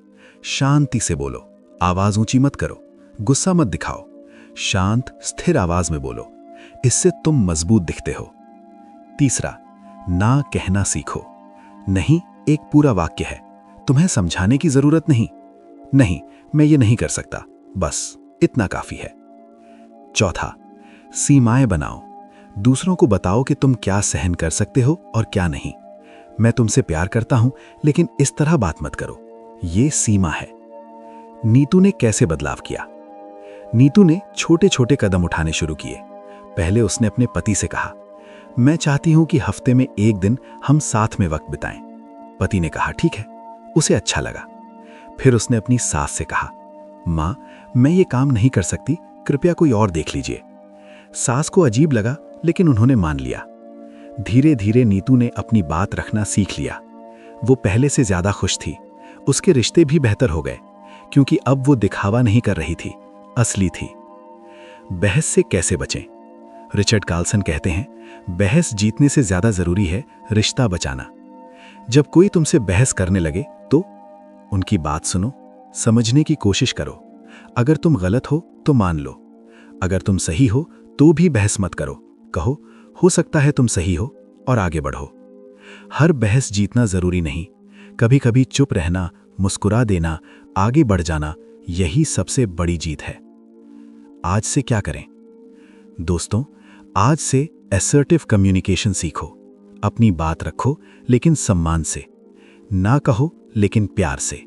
शांति से बोलो। आवाज ऊंची मत करो, गुस्सा मत दिखाओ। शांत, स्थिर आवाज में बोलो। इससे तुम मजबूत दिखते हो। तीसरा, ना कहना सीखो। नहीं एक पूरा वाक्य है, तुम्हें समझाने की जरूरत नहीं। नहीं, मैं ये नहीं कर सकता, बस इतना काफी है। चौथा, सीमाएं बनाओ। दूसरों को बताओ कि तुम क्या सहन कर सकते हो और क्या नहीं। मैं तुमसे प्यार करता हूं, लेकिन इस तरह बात मत करो। ये सीमा है। नीतू ने कैसे बदलाव किया? नीतू ने छोटे छोटे कदम उठाने शुरू किए। पहले उसने अपने पति से कहा, मैं चाहती हूं कि हफ्ते में 1 दिन हम साथ में वक्त बिताएं। पति ने कहा, ठीक है। उसे अच्छा लगा। फिर उसने अपनी सास से कहा, मां, मैं ये काम नहीं कर सकती, कृपया कोई और देख लीजिए। सास को अजीब लगा, लेकिन उन्होंने मान लिया। धीरे धीरे नीतू ने अपनी बात रखना सीख लिया। वो पहले से ज्यादा खुश थी। उसके रिश्ते भी बेहतर हो गए, क्योंकि अब वो दिखावा नहीं कर रही थी, असली थी। बहस से कैसे बचें? रिचर्ड कार्लसन कहते हैं, बहस जीतने से ज्यादा जरूरी है रिश्ता बचाना। जब कोई तुमसे बहस करने लगे तो उनकी बात सुनो, समझने की कोशिश करो। अगर तुम गलत हो तो मान लो। अगर तुम सही हो तो भी बहस मत करो। कहो, हो सकता है तुम सही हो, और आगे बढ़ो। हर बहस जीतना जरूरी नहीं। कभी कभी चुप रहना, मुस्कुरा देना, आगे बढ़ जाना, यही सबसे बड़ी जीत है। आज से क्या करें? दोस्तों, आज से असर्टिव कम्युनिकेशन सीखो। अपनी बात रखो, लेकिन सम्मान से। ना कहो, लेकिन प्यार से।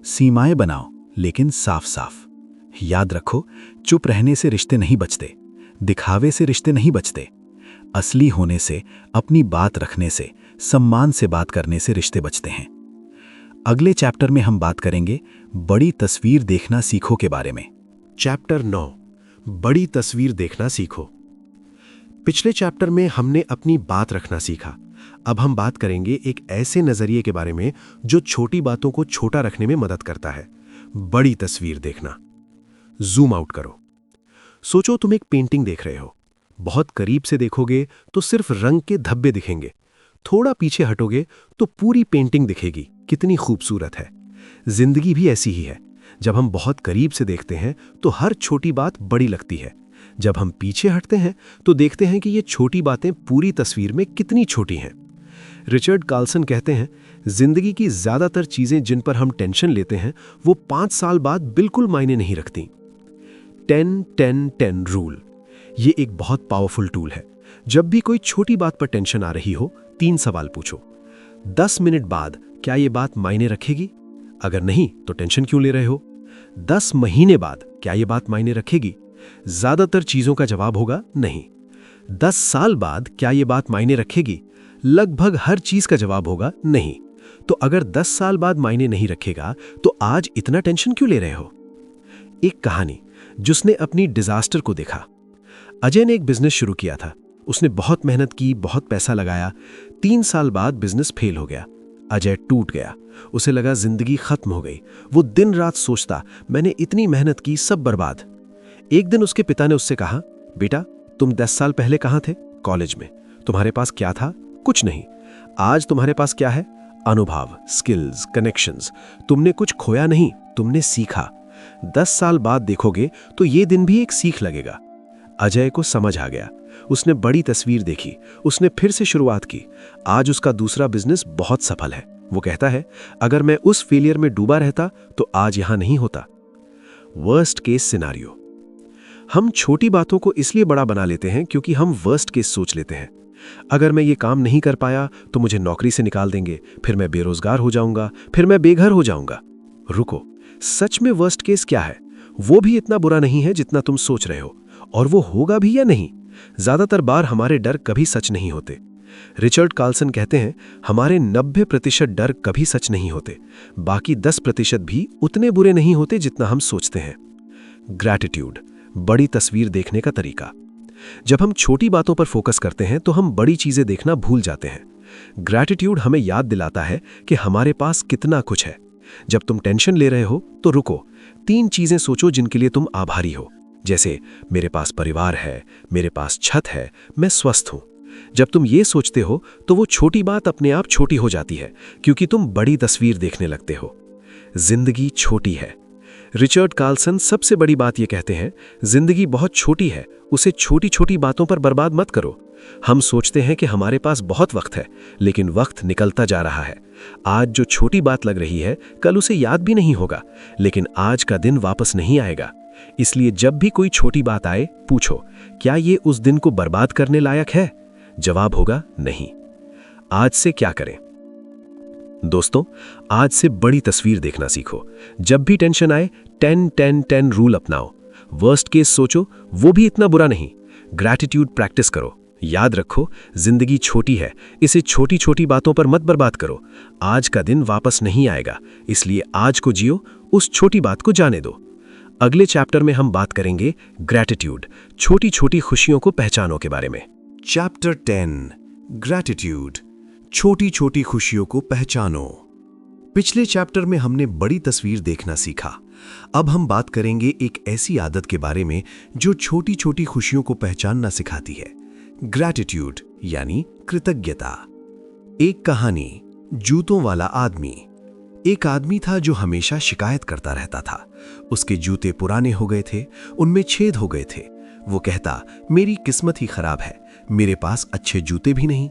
सीमाएं बनाओ, लेकिन साफ साफ। याद रखो, चुप रहने से रिश्ते नहीं बचते। दिखावे से रिश्ते नहीं बचते। असली होने से, अपनी बात रखने से, सम्मान से बात करने से रिश्ते बचते हैं। अगले चैप्टर में हम बात करेंगे बड़ी तस्वीर देखना सीखो के बारे में। चैप्टर 9, बड़ी तस्वीर देखना सीखो। पिछले चैप्टर में हमने अपनी बात रखना सीखा। अब हम बात करेंगे एक ऐसे नजरिए के बारे में जो छोटी बातों को छोटा रखने में मदद करता है, बड़ी तस्वीर देखना। जूम आउट करो। सोचो तुम एक पेंटिंग देख रहे हो। बहुत करीब से देखोगे तो सिर्फ रंग के धब्बे दिखेंगे। थोड़ा पीछे हटोगे तो पूरी पेंटिंग दिखेगी। कितनी खूबसूरत है। जिंदगी भी ऐसी ही है। जब हम बहुत करीब से देखते हैं तो हर छोटी बात बड़ी लगती है। जब हम पीछे हटते हैं तो देखते हैं कि ये छोटी बातें पूरी तस्वीर में कितनी छोटी हैं। रिचर्ड कार्लसन कहते हैं, जिंदगी की ज्यादातर चीजें जिन पर हम टेंशन लेते हैं वो 5 साल बाद बिल्कुल मायने नहीं रखती। 10-10-10 रूल, ये एक बहुत पावरफुल टूल है। जब भी कोई छोटी बात पर टेंशन आ रही हो, 3 सवाल पूछो। 10 मिनट बाद क्या ये बात मायने रखेगी? अगर नहीं तो टेंशन क्यों ले रहे हो? 10 महीने बाद क्या ये बात मायने रखेगी? ज्यादातर चीजों का जवाब होगा नहीं। 10 साल बाद क्या ये बात मायने रखेगी? लगभग हर चीज का जवाब होगा नहीं। तो अगर 10 साल बाद मायने नहीं रखेगा तो आज इतना टेंशन क्यों ले रहे हो? एक कहानी जिसने अपनी डिजास्टर को देखा। अजय ने एक बिजनेस शुरू किया था। उसने बहुत मेहनत की, बहुत पैसा लगाया। 3 साल बाद बिजनेस फेल हो गया। अजय टूट गया। उसे लगा जिंदगी खत्म हो गई। वो दिन रात सोचता, मैंने इतनी मेहनत की, सब बर्बाद। एक दिन उसके पिता ने उससे कहा, बेटा तुम 10 साल पहले कहां थे? कॉलेज में। तुम्हारे पास क्या था? कुछ नहीं। आज तुम्हारे पास क्या है? अनुभव, स्किल्स, कनेक्शंस। तुमने कुछ खोया नहीं, तुमने सीखा। 10 साल बाद देखोगे तो ये दिन भी एक सीख लगेगा। अजय को समझ आ गया। उसने बड़ी तस्वीर देखी। उसने फिर से शुरुआत की। आज उसका दूसरा बिजनेस बहुत सफल है। वो कहता है, अगर मैं उस फेलियर में डूबा रहता तो आज यहां नहीं होता। Worst case scenario. हम छोटी बातों को इसलिए बड़ा बना लेते हैं क्योंकि हम वर्स्ट केस सोच लेते हैं। अगर मैं ये काम नहीं कर पाया तो मुझे नौकरी से निकाल देंगे, फिर मैं बेरोजगार हो जाऊंगा, फिर मैं बेघर हो जाऊंगा। रुको, सच में वर्स्ट केस क्या है? वो भी इतना बुरा नहीं है जितना तुम सोच रहे हो, और वो होगा भी या नहीं। ज्यादातर बार हमारे डर कभी सच नहीं होते। रिचर्ड कार्लसन कहते हैं, हमारे 90% डर कभी सच नहीं होते, बाकी 10% भी उतने बुरे नहीं होते जितना हम सोचते हैं। ग्रैटिट्यूड, बड़ी तस्वीर देखने का तरीका। जब हम छोटी बातों पर फोकस करते हैं तो हम बड़ी चीजें देखना भूल जाते हैं। ग्रैटिट्यूड हमें याद दिलाता है कि हमारे पास कितना कुछ है। जब तुम टेंशन ले रहे हो तो रुको, 3 चीजें सोचो जिनके लिए तुम आभारी हो। जैसे, मेरे पास परिवार है, मेरे पास छत है, मैं स्वस्थ हूं। जब तुम ये सोचते हो तो वो छोटी बात अपने आप छोटी हो जाती है, क्योंकि तुम बड़ी तस्वीर देखने लगते हो। जिंदगी छोटी है। रिचर्ड कार्लसन सबसे बड़ी बात ये कहते हैं, जिंदगी बहुत छोटी है, उसे छोटी छोटी बातों पर बर्बाद मत करो। हम सोचते हैं कि हमारे पास बहुत वक्त है, लेकिन वक्त निकलता जा रहा है। आज जो छोटी बात लग रही है, कल उसे याद भी नहीं होगा, लेकिन आज का दिन वापस नहीं आएगा। इसलिए जब भी कोई छोटी बात आए, पूछो, क्या ये उस दिन को बर्बाद करने लायक है? जवाब होगा नहीं। आज से क्या करें? दोस्तों, आज से बड़ी तस्वीर देखना सीखो। जब भी टेंशन आए, 10-10-10 रूल अपनाओ। वर्स्ट केस सोचो, वो भी इतना बुरा नहीं। ग्रैटिट्यूड प्रैक्टिस करो। याद रखो, जिंदगी छोटी है, इसे छोटी छोटी बातों पर मत बर्बाद करो। आज का दिन वापस नहीं आएगा, इसलिए आज को जियो, उस छोटी बात को जाने दो। अगले चैप्टर में हम बात करेंगे ग्रैटिट्यूड, छोटी छोटी खुशियों को पहचानो के बारे में। चैप्टर 10, ग्रैटिट्यूड, छोटी छोटी खुशियों को पहचानो। पिछले चैप्टर में हमने बड़ी तस्वीर देखना सीखा। अब हम बात करेंगे एक ऐसी आदत के बारे में जो छोटी छोटी खुशियों को पहचानना सिखाती है, ग्रैटिट्यूड यानी कृतज्ञता। एक कहानी, जूतों वाला आदमी। एक आदमी था जो हमेशा शिकायत करता रहता था। उसके जूते पुराने हो गए थे, उनमें छेद हो गए थे। वो कहता, मेरी किस्मत ही खराब है, मेरे पास अच्छे जूते भी नहीं।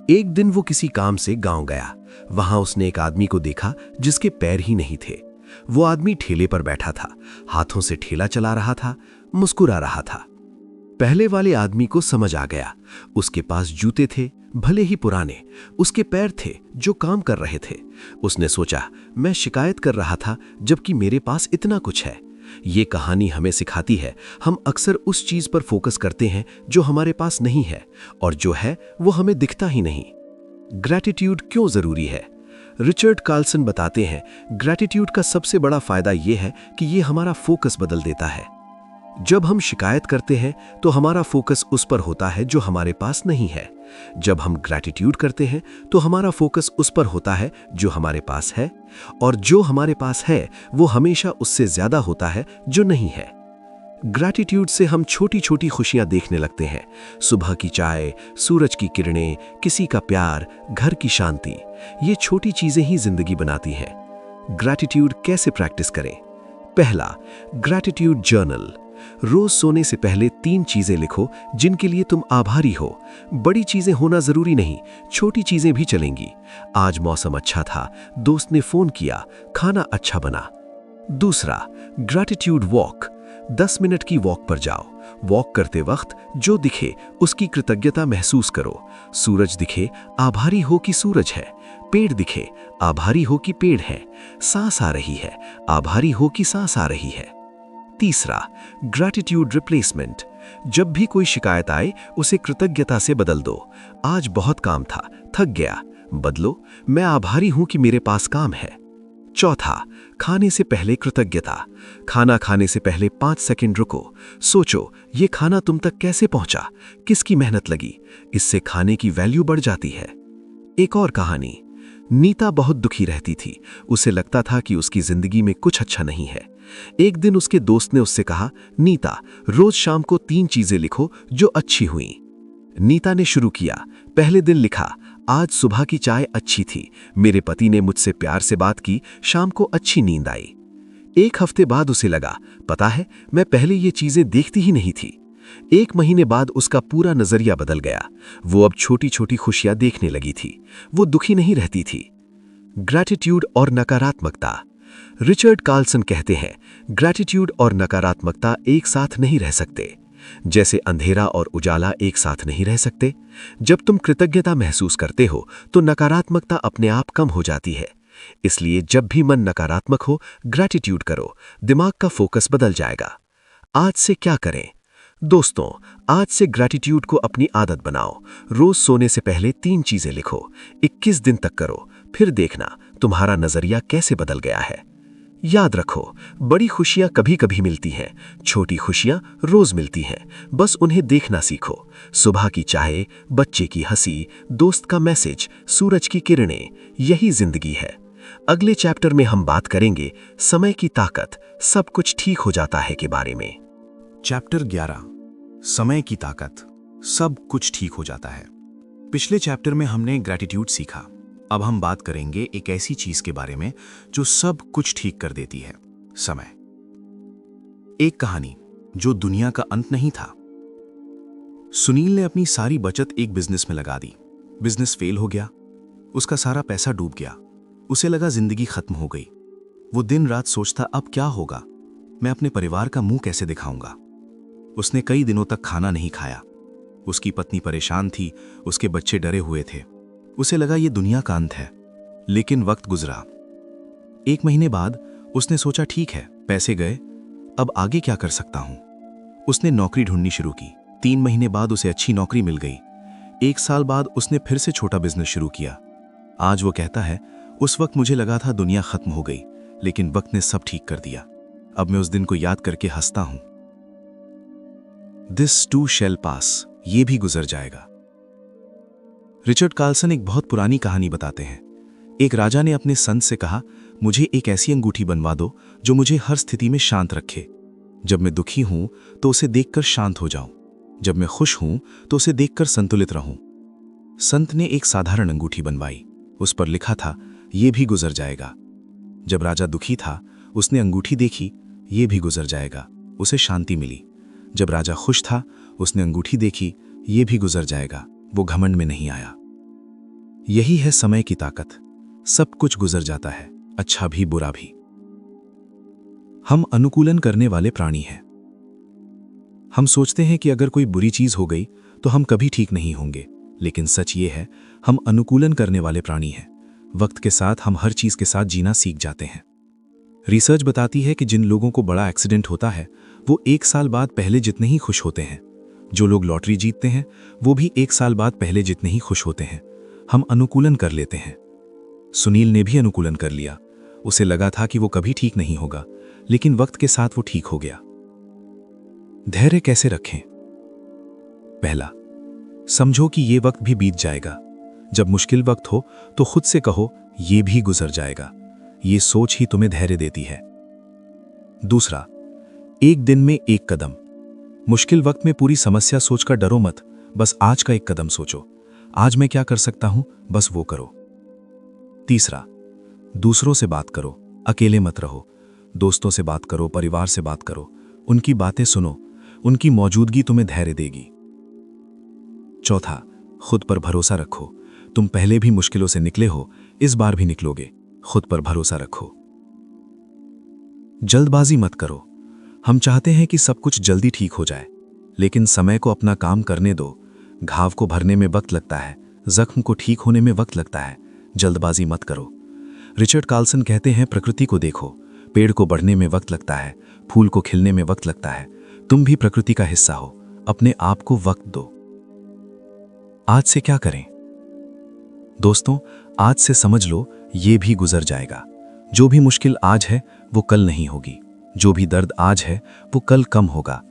एक दिन वो किसी काम से गांव गया। वहां उसने एक आदमी को देखा जिसके पैर ही नहीं थे। वो आदमी ठेले पर बैठा था, हाथों से ठेला चला रहा था, मुस्कुरा रहा था। पहले वाले आदमी को समझ आ गया, उसके पास जूते थे, भले ही पुराने, उसके पैर थे जो काम कर रहे थे। उसने सोचा, मैं शिकायत कर रहा था जबकि मेरे पास इतना कुछ है। ये कहानी हमें सिखाती है, हम अक्सर उस चीज पर फोकस करते हैं जो हमारे पास नहीं है, और जो है वो हमें दिखता ही नहीं। ग्रैटिट्यूड क्यों जरूरी है? रिचर्ड कार्लसन बताते हैं, ग्रैटिट्यूड का सबसे बड़ा फायदा यह है कि ये हमारा फोकस बदल देता है। जब हम शिकायत करते हैं तो हमारा फोकस उस पर होता है जो हमारे पास नहीं है। जब हम ग्रैटिट्यूड करते हैं तो हमारा फोकस उस पर होता है जो हमारे पास है, और जो हमारे पास है वो हमेशा उससे ज्यादा होता है जो नहीं है। ग्रैटिट्यूड से हम छोटी छोटी खुशियां देखने लगते हैं। सुबह की चाय, सूरज की किरणें, किसी का प्यार, घर की शांति, ये छोटी चीजें ही जिंदगी बनाती हैं। ग्रैटिट्यूड कैसे प्रैक्टिस करें? पहला, ग्रैटिट्यूड जर्नल। रोज सोने से पहले 3 चीजें लिखो जिनके लिए तुम आभारी हो। बड़ी चीजें होना जरूरी नहीं, छोटी चीजें भी चलेंगी। आज मौसम अच्छा था, दोस्त ने फोन किया, खाना अच्छा बना। दूसरा, ग्रैटिट्यूड वॉक। 10 मिनट की वॉक पर जाओ। वॉक करते वक्त जो दिखे उसकी कृतज्ञता महसूस करो। सूरज दिखे, आभारी हो कि सूरज है। पेड़ दिखे, आभारी हो कि पेड़ है। सांस आ रही है, आभारी हो कि सांस आ रही है। तीसरा, ग्रैटिट्यूड रिप्लेसमेंट। जब भी कोई शिकायत आए उसे कृतज्ञता से बदल दो। आज बहुत काम था, थक गया, बदलो, मैं आभारी हूं कि मेरे पास काम है। चौथा, खाने से पहले कृतज्ञता। खाना खाने से पहले 5 सेकंड रुको, सोचो ये खाना तुम तक कैसे पहुंचा, किसकी मेहनत लगी। इससे खाने की वैल्यू बढ़ जाती है। एक और कहानी। नीता बहुत दुखी रहती थी। उसे लगता था कि उसकी जिंदगी में कुछ अच्छा नहीं है। एक दिन उसके दोस्त ने उससे कहा, नीता, रोज शाम को 3 चीजें लिखो जो अच्छी हुई। नीता ने शुरू किया। पहले दिन लिखा, आज सुबह की चाय अच्छी थी, मेरे पति ने मुझसे प्यार से बात की, शाम को अच्छी नींद आई। 1 हफ्ते बाद उसे लगा, पता है मैं पहले ये चीजें देखती ही नहीं थी। 1 महीने बाद उसका पूरा नजरिया बदल गया। वो अब छोटी छोटी खुशियां देखने लगी थी। वो दुखी नहीं रहती थी। ग्रैटिट्यूड और नकारात्मकता। रिचर्ड कार्लसन कहते हैं, ग्रैटिट्यूड और नकारात्मकता एक साथ नहीं रह सकते। जैसे अंधेरा और उजाला एक साथ नहीं रह सकते। जब तुम कृतज्ञता महसूस करते हो तो नकारात्मकता अपने आप कम हो जाती है। इसलिए जब भी मन नकारात्मक हो, ग्रैटिट्यूड करो, दिमाग का फोकस बदल जाएगा। आज से क्या करें? दोस्तों, आज से ग्रैटिट्यूड को अपनी आदत बनाओ। रोज सोने से पहले 3 चीजें लिखो, 21 दिन तक करो, फिर देखना तुम्हारा नजरिया कैसे बदल गया है। याद रखो, बड़ी खुशियां कभी कभी मिलती हैं, छोटी खुशियां रोज मिलती हैं, बस उन्हें देखना सीखो। सुबह की चाय, बच्चे की हंसी, दोस्त का मैसेज, सूरज की किरणें, यही जिंदगी है। अगले चैप्टर में हम बात करेंगे समय की ताकत, सब कुछ ठीक हो जाता है के बारे में। चैप्टर 11, समय की ताकत, सब कुछ ठीक हो जाता है। पिछले चैप्टर में हमने ग्रैटिट्यूड सीखा। अब हम बात करेंगे एक ऐसी चीज के बारे में जो सब कुछ ठीक कर देती है, समय। एक कहानी जो दुनिया का अंत नहीं था। सुनील ने अपनी सारी बचत एक बिजनेस में लगा दी। बिजनेस फेल हो गया, उसका सारा पैसा डूब गया। उसे लगा जिंदगी खत्म हो गई। वो दिन रात सोचता, अब क्या होगा, मैं अपने परिवार का मुंह कैसे दिखाऊंगा। उसने कई दिनों तक खाना नहीं खाया। उसकी पत्नी परेशान थी, उसके बच्चे डरे हुए थे। उसे लगा ये दुनिया का अंत है। लेकिन वक्त गुजरा। 1 महीने बाद उसने सोचा, ठीक है, पैसे गए, अब आगे क्या कर सकता हूं। उसने नौकरी ढूंढनी शुरू की। 3 महीने बाद उसे अच्छी नौकरी मिल गई। 1 साल बाद उसने फिर से छोटा बिजनेस शुरू किया। आज वो कहता है, उस वक्त मुझे लगा था दुनिया खत्म हो गई, लेकिन वक्त ने सब ठीक कर दिया। अब मैं उस दिन को याद करके हंसता हूं। दिस टू शैल पास, ये भी गुजर जाएगा। रिचर्ड कार्लसन एक बहुत पुरानी कहानी बताते हैं। एक राजा ने अपने संत से कहा, मुझे एक ऐसी अंगूठी बनवा दो जो मुझे हर स्थिति में शांत रखे। जब मैं दुखी हूं तो उसे देखकर शांत हो जाऊं, जब मैं खुश हूं तो उसे देखकर संतुलित रहूं। संत ने एक साधारण अंगूठी बनवाई। उस पर लिखा था, यह भी गुजर जाएगा। जब राजा दुखी था, उसने अंगूठी देखी, यह भी गुजर जाएगा, उसे शांति मिली। जब राजा खुश था, उसने अंगूठी देखी, यह भी गुजर जाएगा, वो घमंड में नहीं आया। यही है समय की ताकत। सब कुछ गुजर जाता है, अच्छा भी बुरा भी। हम अनुकूलन करने वाले प्राणी हैं। हम सोचते हैं कि अगर कोई बुरी चीज हो गई तो हम कभी ठीक नहीं होंगे, लेकिन सच ये है, हम अनुकूलन करने वाले प्राणी हैं। वक्त के साथ हम हर चीज के साथ जीना सीख जाते हैं। रिसर्च बताती है कि जिन लोगों को बड़ा एक्सीडेंट होता है वो 1 साल बाद पहले जितने ही खुश होते हैं। जो लोग लॉटरी जीतते हैं वो भी 1 साल बाद पहले जितने ही खुश होते हैं। हम अनुकूलन कर लेते हैं। सुनील ने भी अनुकूलन कर लिया। उसे लगा था कि वो कभी ठीक नहीं होगा, लेकिन वक्त के साथ वो ठीक हो गया। धैर्य कैसे रखें? पहला, समझो कि ये वक्त भी बीत जाएगा। जब मुश्किल वक्त हो तो खुद से कहो, ये भी गुजर जाएगा। ये सोच ही तुम्हें धैर्य देती है। दूसरा, एक दिन में एक कदम। मुश्किल वक्त में पूरी समस्या सोचकर डरो मत, बस आज का एक कदम सोचो। आज मैं क्या कर सकता हूं, बस वो करो। तीसरा, दूसरों से बात करो, अकेले मत रहो। दोस्तों से बात करो, परिवार से बात करो, उनकी बातें सुनो, उनकी मौजूदगी तुम्हें धैर्य देगी। चौथा, खुद पर भरोसा रखो। तुम पहले भी मुश्किलों से निकले हो, इस बार भी निकलोगे। खुद पर भरोसा रखो। जल्दबाजी मत करो। हम चाहते हैं कि सब कुछ जल्दी ठीक हो जाए, लेकिन समय को अपना काम करने दो। घाव को भरने में वक्त लगता है, जख्म को ठीक होने में वक्त लगता है, जल्दबाजी मत करो। रिचर्ड कार्लसन कहते हैं, प्रकृति को देखो, पेड़ को बढ़ने में वक्त लगता है, फूल को खिलने में वक्त लगता है। तुम भी प्रकृति का हिस्सा हो, अपने आप को वक्त दो। आज से क्या करें? दोस्तों, आज से समझ लो ये भी गुजर जाएगा। जो भी मुश्किल आज है वो कल नहीं होगी, जो भी दर्द आज है वो कल कम होगा।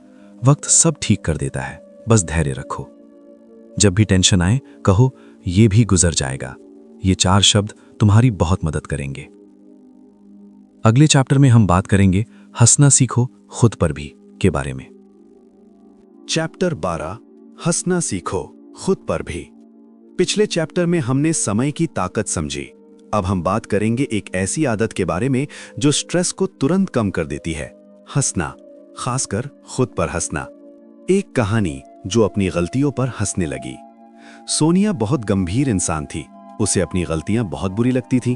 वक्त सब ठीक कर देता है, बस धैर्य रखो। जब भी टेंशन आए कहो, ये भी गुजर जाएगा। ये 4 शब्द तुम्हारी बहुत मदद करेंगे। अगले चैप्टर में हम बात करेंगे हंसना सीखो खुद पर भी के बारे में। चैप्टर 12, हंसना सीखो खुद पर भी। पिछले चैप्टर में हमने समय की ताकत समझी। अब हम बात करेंगे एक ऐसी आदत के बारे में जो स्ट्रेस को तुरंत कम कर देती है, हंसना, खासकर खुद पर हंसना। एक कहानी जो अपनी गलतियों पर हंसने लगी। सोनिया बहुत गंभीर इंसान थी, उसे अपनी गलतियां बहुत बुरी लगती थीं।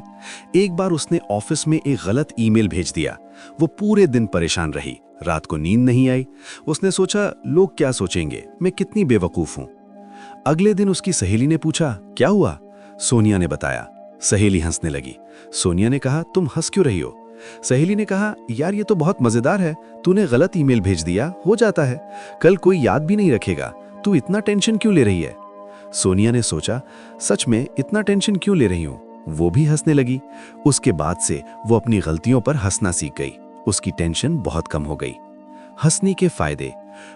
एक बार उसने ऑफिस में एक गलत ईमेल भेज दिया। वो पूरे दिन परेशान रही, रात को नींद नहीं आई। उसने सोचा, लोग क्या सोचेंगे, मैं कितनी बेवकूफ हूं। अगले दिन उसकी सहेली ने पूछा, क्या हुआ? सोनिया ने बताया। सहेली हंसने लगी। सोनिया ने कहा, तुम हंस क्यों रही हो? सहेली ने कहा, यार ये तो बहुत मजेदार है, तूने गलत ईमेल भेज दिया, हो जाता है, कल कोई याद भी नहीं रखेगा, तू इतना टेंशन क्यों ले रही है? सोनिया ने सोचा, सच में इतना टेंशन क्यों ले रही हूं? वो भी हंसने लगी। उसके बाद से वो अपनी गलतियों पर हंसना सीख गई। उसकी टेंशन बहुत कम हो गई। हंसने के फायदे।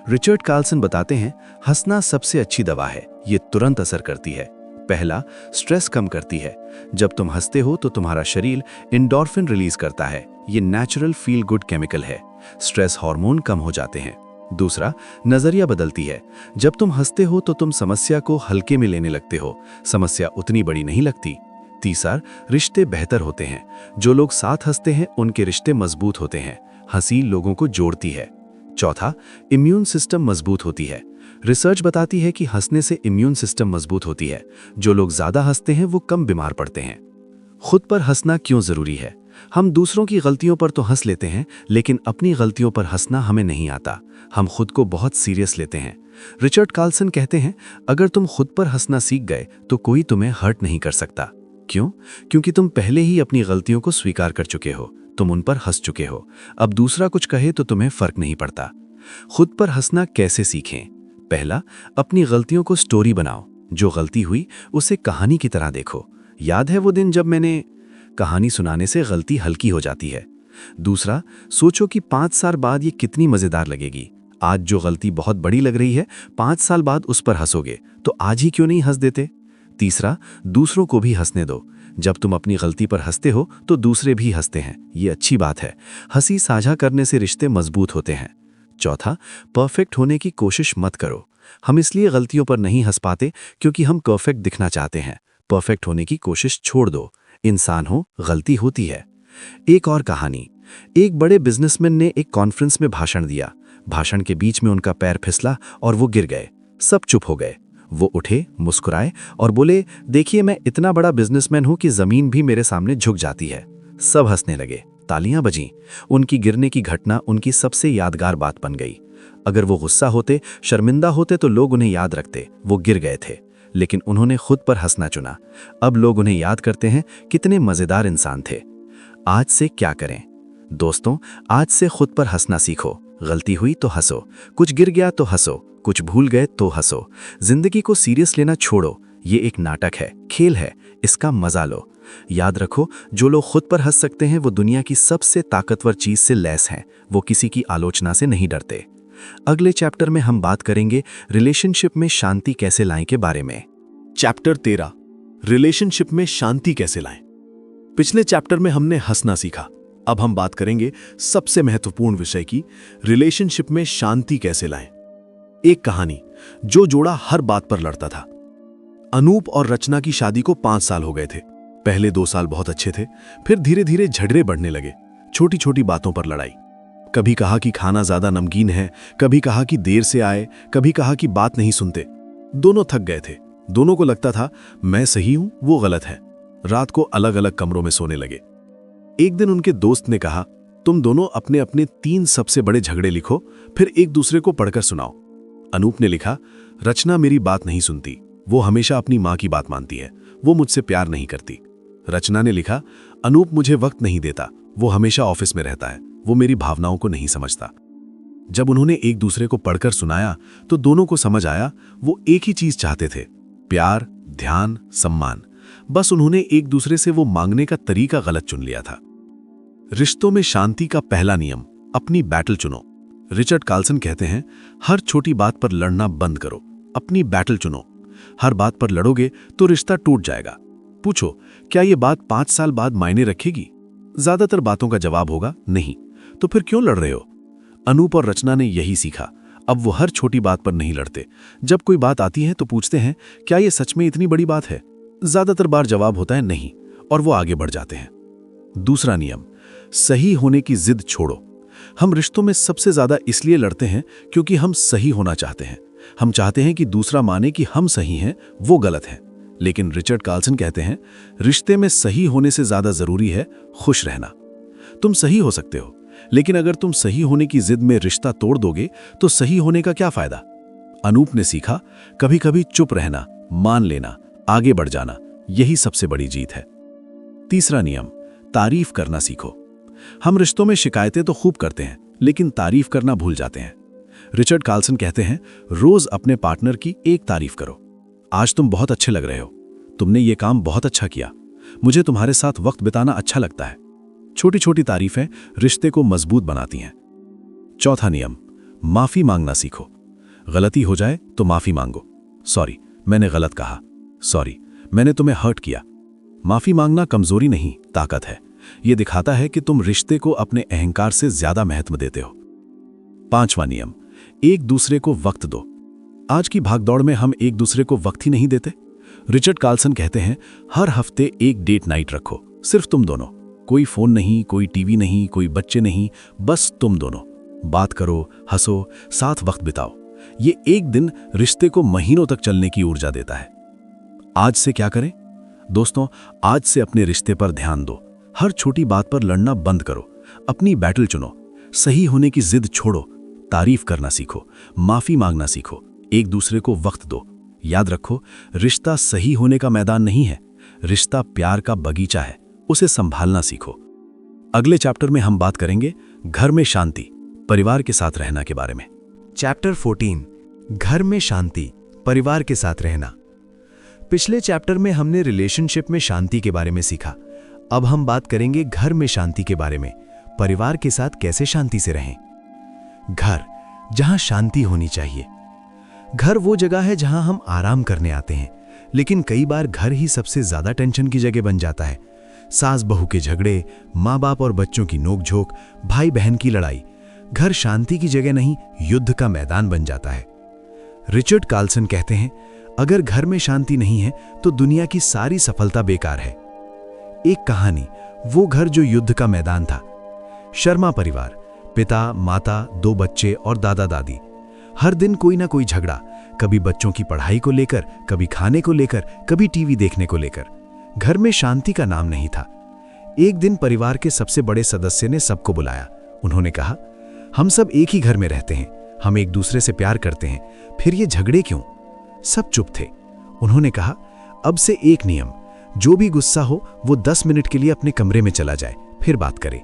रिचर्ड कार्लसन बताते हैं, हंसना सबसे अच्छी दवा है, ये तुरंत असर करती है। पहला, स्ट्रेस कम करती है। जब तुम हंसते हो तो तुम्हारा शरीर एंडोर्फिन रिलीज करता है। ये नेचुरल फील गुड केमिकल है। स्ट्रेस हार्मोन कम हो जाते हैं। दूसरा, नजरिया बदलती है। जब तुम हंसते हो तो तुम समस्या को हल्के में लेने लगते हो, समस्या उतनी बड़ी नहीं लगती। तीसरा, रिश्ते बेहतर होते हैं। जो लोग साथ हंसते हैं उनके रिश्ते मजबूत होते हैं। हंसी लोगों को जोड़ती है। चौथा, इम्यून सिस्टम मजबूत होती है। रिसर्च बताती है कि हंसने से इम्यून सिस्टम मजबूत होती है। जो लोग ज्यादा हंसते हैं वो कम बीमार पड़ते हैं। खुद पर हंसना क्यों जरूरी है? हम दूसरों की गलतियों पर तो हंस लेते हैं, लेकिन अपनी गलतियों पर हंसना हमें नहीं आता। हम खुद को बहुत सीरियस लेते हैं। रिचर्ड कार्लसन कहते हैं, अगर तुम खुद पर हंसना सीख गए तो कोई तुम्हें हर्ट नहीं कर सकता। क्यों? क्योंकि तुम पहले ही अपनी गलतियों को स्वीकार कर चुके हो, तुम उन पर हंस चुके हो। अब दूसरा कुछ कहे तो तुम्हें फर्क नहीं पड़ता। खुद पर हंसना कैसे सीखें? पहला, अपनी गलतियों को स्टोरी बनाओ। जो गलती हुई उसे कहानी की तरह देखो। याद है वो दिन जब मैंने? कहानी सुनाने से गलती हल्की हो जाती है। दूसरा, सोचो कि 5 साल बाद ये कितनी मजेदार लगेगी। आज जो गलती बहुत बड़ी लग रही है, 5 साल बाद उस पर हंसोगे, तो आज ही क्यों नहीं हंस देते? तीसरा, दूसरों को भी हंसने दो। जब तुम अपनी गलती पर हंसते हो तो दूसरे भी हंसते हैं, ये अच्छी बात है। हंसी साझा करने से रिश्ते मजबूत होते हैं। चौथा, परफेक्ट होने की कोशिश मत करो। हम इसलिए गलतियों पर नहीं हंस पाते क्योंकि हम परफेक्ट दिखना चाहते हैं। परफेक्ट होने की कोशिश छोड़ दो। इंसान हो, गलती होती है। एक और कहानी। एक बड़े बिजनेसमैन ने एक कॉन्फ्रेंस में भाषण दिया। भाषण के बीच में उनका पैर फिसला और वो गिर गए। सब चुप हो गए। वो उठे, मुस्कुराए और बोले, देखिए मैं इतना बड़ा बिजनेसमैन हूं कि जमीन भी मेरे सामने झुक जाती है। सब हंसने लगे, तालियां बजीं। उनकी गिरने की घटना उनकी सबसे यादगार बात बन गई। अगर वो गुस्सा होते, शर्मिंदा होते तो लोग उन्हें याद रखते, वो गिर गए थे। लेकिन उन्होंने खुद पर हंसना चुना। अब लोग उन्हें याद करते हैं, कितने मजेदार इंसान थे। आज से क्या करें? दोस्तों, आज से खुद पर हंसना सीखो। गलती हुई तो हंसो, कुछ गिर गया तो हंसो, कुछ भूल गए तो हंसो। जिंदगी को सीरियस लेना छोड़ो। ये एक नाटक है, खेल है, इसका मजा लो। याद रखो, जो लोग खुद पर हंस सकते हैं वो दुनिया की सबसे ताकतवर चीज से लैस हैं। वो किसी की आलोचना से नहीं डरते। अगले चैप्टर में हम बात करेंगे रिलेशनशिप में शांति कैसे लाएं के बारे में। चैप्टर 13, रिलेशनशिप में शांति कैसे लाएं। पिछले चैप्टर में हमने हंसना सीखा। अब हम बात करेंगे सबसे महत्वपूर्ण विषय की, रिलेशनशिप में शांति कैसे लाएं। एक कहानी। जो जोड़ा हर बात पर लड़ता था। अनूप और रचना की शादी को 5 साल हो गए थे। पहले 2 साल बहुत अच्छे थे, फिर धीरे धीरे झगड़े बढ़ने लगे। छोटी छोटी बातों पर लड़ाई। कभी कहा कि खाना ज्यादा नमकीन है, कभी कहा कि देर से आए, कभी कहा कि बात नहीं सुनते। दोनों थक गए थे। दोनों को लगता था मैं सही हूं, वो गलत है। रात को अलग अलग कमरों में सोने लगे। एक दिन उनके दोस्त ने कहा, तुम दोनों अपने अपने 3 सबसे बड़े झगड़े लिखो, फिर एक दूसरे को पढ़कर सुनाओ। अनूप ने लिखा, रचना मेरी बात नहीं सुनती, वो हमेशा अपनी मां की बात मानती है, वो मुझसे प्यार नहीं करती। रचना ने लिखा, अनूप मुझे वक्त नहीं देता, वो हमेशा ऑफिस में रहता है, वो मेरी भावनाओं को नहीं समझता। जब उन्होंने एक दूसरे को पढ़कर सुनाया तो दोनों को समझ आया वो एक ही चीज चाहते थे, प्यार, ध्यान, सम्मान। बस उन्होंने एक दूसरे से वो मांगने का तरीका गलत चुन लिया था। रिश्तों में शांति का पहला नियम, अपनी बैटल चुनो। रिचर्ड कार्लसन कहते हैं, हर छोटी बात पर लड़ना बंद करो, अपनी बैटल चुनो। हर बात पर लड़ोगे तो रिश्ता टूट जाएगा। पूछो, क्या ये बात 5 साल बाद मायने रखेगी? ज्यादातर बातों का जवाब होगा नहीं। तो फिर क्यों लड़ रहे हो? अनूप और रचना ने यही सीखा। अब वो हर छोटी बात पर नहीं लड़ते। जब कोई बात आती है तो पूछते हैं, क्या ये सच में इतनी बड़ी बात है? ज्यादातर बार जवाब होता है नहीं, और वो आगे बढ़ जाते हैं। दूसरा नियम, सही होने की जिद छोड़ो। हम रिश्तों में सबसे ज्यादा इसलिए लड़ते हैं क्योंकि हम सही होना चाहते हैं। हम चाहते हैं कि दूसरा माने कि हम सही हैं, वो गलत है। लेकिन रिचर्ड कार्लसन कहते हैं, रिश्ते में सही होने से ज्यादा जरूरी है खुश रहना। तुम सही हो सकते हो, लेकिन अगर तुम सही होने की जिद में रिश्ता तोड़ दोगे तो सही होने का क्या फायदा? अनूप ने सीखा, कभी कभी चुप रहना, मान लेना, आगे बढ़ जाना, यही सबसे बड़ी जीत है। तीसरा नियम, तारीफ करना सीखो। हम रिश्तों में शिकायतें तो खूब करते हैं, लेकिन तारीफ करना भूल जाते हैं। रिचर्ड कार्लसन कहते हैं, रोज अपने पार्टनर की एक तारीफ करो। आज तुम बहुत अच्छे लग रहे हो, तुमने ये काम बहुत अच्छा किया, मुझे तुम्हारे साथ वक्त बिताना अच्छा लगता है। छोटी छोटी तारीफें रिश्ते को मजबूत बनाती हैं। चौथा नियम, माफी मांगना सीखो। गलती हो जाए तो माफी मांगो। सॉरी, मैंने गलत कहा। सॉरी, मैंने तुम्हें हर्ट किया। माफी मांगना कमजोरी नहीं, ताकत है। यह दिखाता है कि तुम रिश्ते को अपने अहंकार से ज्यादा महत्व देते हो। पांचवा नियम, एक दूसरे को वक्त दो। आज की भागदौड़ में हम एक दूसरे को वक्त ही नहीं देते। रिचर्ड कार्लसन कहते हैं, हर हफ्ते एक डेट नाइट रखो, सिर्फ तुम दोनों। कोई फोन नहीं, कोई टीवी नहीं, कोई बच्चे नहीं, बस तुम दोनों। बात करो, हंसो, साथ वक्त बिताओ। ये एक दिन रिश्ते को महीनों तक चलने की ऊर्जा देता है। आज से क्या करें? दोस्तों, आज से अपने रिश्ते पर ध्यान दो। हर छोटी बात पर लड़ना बंद करो, अपनी बैटल चुनो, सही होने की जिद छोड़ो, तारीफ करना सीखो, माफी मांगना सीखो, एक दूसरे को वक्त दो। याद रखो, रिश्ता सही होने का मैदान नहीं है, रिश्ता प्यार का बगीचा है, उसे संभालना सीखो। अगले चैप्टर में हम बात करेंगे घर में शांति, परिवार के साथ रहना के बारे में। चैप्टर 14, घर में शांति, परिवार के साथ रहना। पिछले चैप्टर में हमने रिलेशनशिप में शांति के बारे में सीखा। अब हम बात करेंगे घर में शांति के बारे में, परिवार के साथ कैसे शांति से रहें। घर, जहां शांति होनी चाहिए। घर वो जगह है जहां हम आराम करने आते हैं, लेकिन कई बार घर ही सबसे ज्यादा टेंशन की जगह बन जाता है। सास बहू के झगड़े, माँ बाप और बच्चों की नोकझोंक, भाई बहन की लड़ाई। घर शांति की जगह नहीं, युद्ध का मैदान बन जाता है। रिचर्ड कार्लसन कहते हैं, अगर घर में शांति नहीं है तो दुनिया की सारी सफलता बेकार है। एक कहानी, वो घर जो युद्ध का मैदान था। शर्मा परिवार, पिता, माता, 2 बच्चे और दादा दादी। हर दिन कोई ना कोई झगड़ा, कभी बच्चों की पढ़ाई को लेकर, कभी खाने को लेकर, कभी टीवी देखने को लेकर। घर में शांति का नाम नहीं था। एक दिन परिवार के सबसे बड़े सदस्य ने सबको बुलाया। उन्होंने कहा, हम सब एक ही घर में रहते हैं, हम एक दूसरे से प्यार करते हैं, फिर ये झगड़े क्यों? सब चुप थे। उन्होंने कहा, अब से एक नियम, जो भी गुस्सा हो वो 10 मिनट के लिए अपने कमरे में चला जाए, फिर बात करे।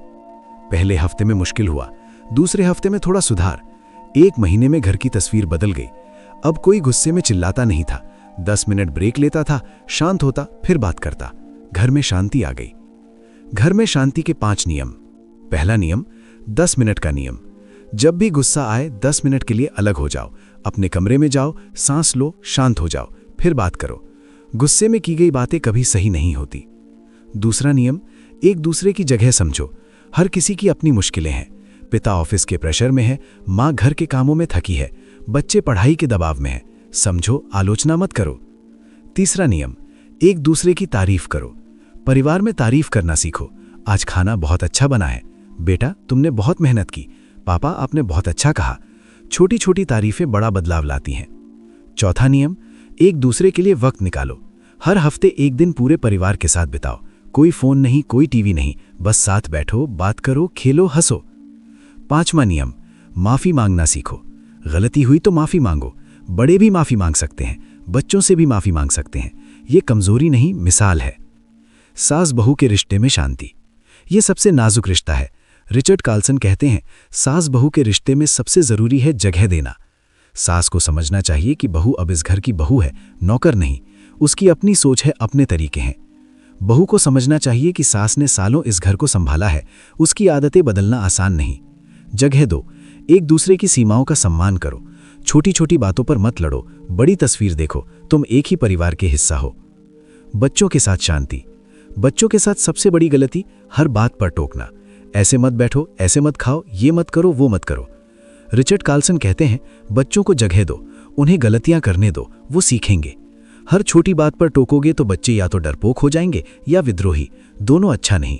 पहले हफ्ते में मुश्किल हुआ, दूसरे हफ्ते में थोड़ा सुधार, 1 महीने में घर की तस्वीर बदल गई। अब कोई गुस्से में चिल्लाता नहीं था, 10 मिनट ब्रेक लेता था, शांत होता, फिर बात करता। घर में शांति आ गई। घर में शांति के 5 नियम। पहला नियम, 10 मिनट का नियम। जब भी गुस्सा आए 10 मिनट के लिए अलग हो जाओ, अपने कमरे में जाओ, सांस लो, शांत हो जाओ, फिर बात करो। गुस्से में की गई बातें कभी सही नहीं होती। दूसरा नियम, एक दूसरे की जगह समझो। हर किसी की अपनी मुश्किलें हैं। पिता ऑफिस के प्रेशर में है, माँ घर के कामों में थकी है, बच्चे पढ़ाई के दबाव में है। समझो, आलोचना मत करो। तीसरा नियम, एक दूसरे की तारीफ करो। परिवार में तारीफ करना सीखो। आज खाना बहुत अच्छा बना है, बेटा तुमने बहुत मेहनत की, पापा आपने बहुत अच्छा कहा। छोटी छोटी तारीफें बड़ा बदलाव लाती हैं। चौथा नियम, एक दूसरे के लिए वक्त निकालो। हर हफ्ते एक दिन पूरे परिवार के साथ बिताओ। कोई फोन नहीं, कोई टीवी नहीं, बस साथ बैठो, बात करो, खेलो, हंसो। 5वां नियम, माफी मांगना सीखो। गलती हुई तो माफी मांगो। बड़े भी माफी मांग सकते हैं, बच्चों से भी माफी मांग सकते हैं। ये कमजोरी नहीं, मिसाल है। सास बहू के रिश्ते में शांति। ये सबसे नाजुक रिश्ता है। रिचर्ड कार्लसन कहते हैं, सास बहू के रिश्ते में सबसे जरूरी है जगह देना। सास को समझना चाहिए कि बहू अब इस घर की बहू है, नौकर नहीं। उसकी अपनी सोच है, अपने तरीके हैं। बहू को समझना चाहिए कि सास ने सालों इस घर को संभाला है, उसकी आदतें बदलना आसान नहीं। जगह दो, एक दूसरे की सीमाओं का सम्मान करो। छोटी छोटी बातों पर मत लड़ो, बड़ी तस्वीर देखो, तुम एक ही परिवार के हिस्सा हो। बच्चों के साथ शांति। बच्चों के साथ सबसे बड़ी गलती हर बात पर टोकना। ऐसे मत बैठो, ऐसे मत खाओ, ये मत करो, वो मत करो। रिचर्ड कार्लसन कहते हैं, बच्चों को जगह दो, उन्हें गलतियां करने दो, वो सीखेंगे। हर छोटी बात पर टोकोगे तो बच्चे या तो डरपोक हो जाएंगे या विद्रोही, दोनों अच्छा नहीं।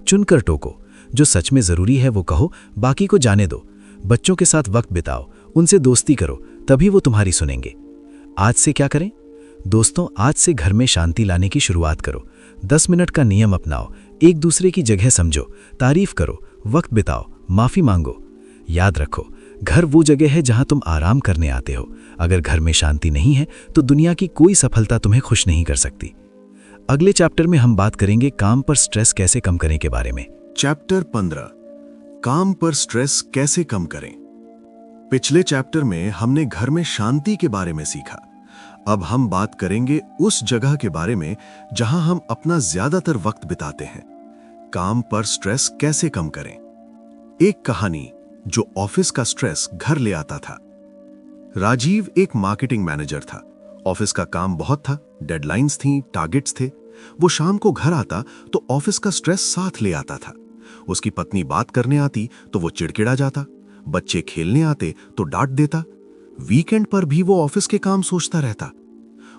चुनकर टोको, जो सच में जरूरी है वो कहो, बाकी को जाने दो। बच्चों के साथ वक्त बिताओ, उनसे दोस्ती करो, तभी वो तुम्हारी सुनेंगे। आज से क्या करें? दोस्तों, आज से घर में शांति लाने की शुरुआत करो। 10 मिनट का नियम अपनाओ, एक दूसरे की जगह समझो, तारीफ करो, वक्त बिताओ, माफी मांगो। याद रखो, घर वो जगह है जहां तुम आराम करने आते हो। अगर घर में शांति नहीं है तो दुनिया की कोई सफलता तुम्हें खुश नहीं कर सकती। अगले चैप्टर में हम बात करेंगे काम पर स्ट्रेस कैसे कम करें के बारे में। चैप्टर 15, काम पर स्ट्रेस कैसे कम करें। पिछले चैप्टर में हमने घर में शांति के बारे में सीखा। अब हम बात करेंगे उस जगह के बारे में जहां हम अपना ज्यादातर वक्त बिताते हैं। काम पर स्ट्रेस कैसे कम करें। एक कहानी जो ऑफिस का स्ट्रेस घर ले आता था। राजीव एक मार्केटिंग मैनेजर था। ऑफिस का काम बहुत था, डेडलाइंस थी, टारगेट्स थे। वो शाम को घर आता तो ऑफिस का स्ट्रेस साथ ले आता था। उसकी पत्नी बात करने आती तो वो चिड़चिड़ा जाता, बच्चे खेलने आते तो डांट देता। वीकेंड पर भी वो ऑफिस के काम सोचता रहता।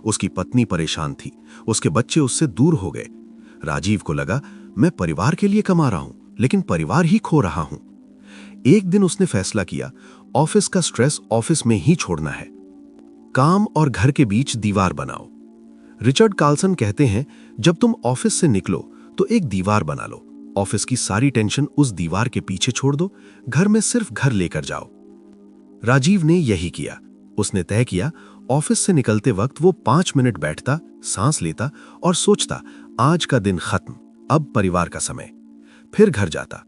उसकी पत्नी परेशान थी, उसके बच्चे उससे दूर हो गए। राजीव को लगा, मैं परिवार के लिए कमा रहा हूं, लेकिन परिवार ही खो रहा हूं। एक दिन उसने फैसला किया, ऑफिस का स्ट्रेस ऑफिस में ही छोड़ना है। काम और घर के बीच दीवार बनाओ। रिचर्ड कार्लसन कहते हैं, जब तुम ऑफिस से निकलो तो एक दीवार बना लो। ऑफिस की सारी टेंशन उस दीवार के पीछे छोड़ दो, घर में सिर्फ घर लेकर जाओ। राजीव ने यही किया। उसने तय किया, ऑफिस से निकलते वक्त वो 5 मिनट बैठता, सांस लेता और सोचता, आज का दिन खत्म, अब परिवार का समय। फिर घर जाता।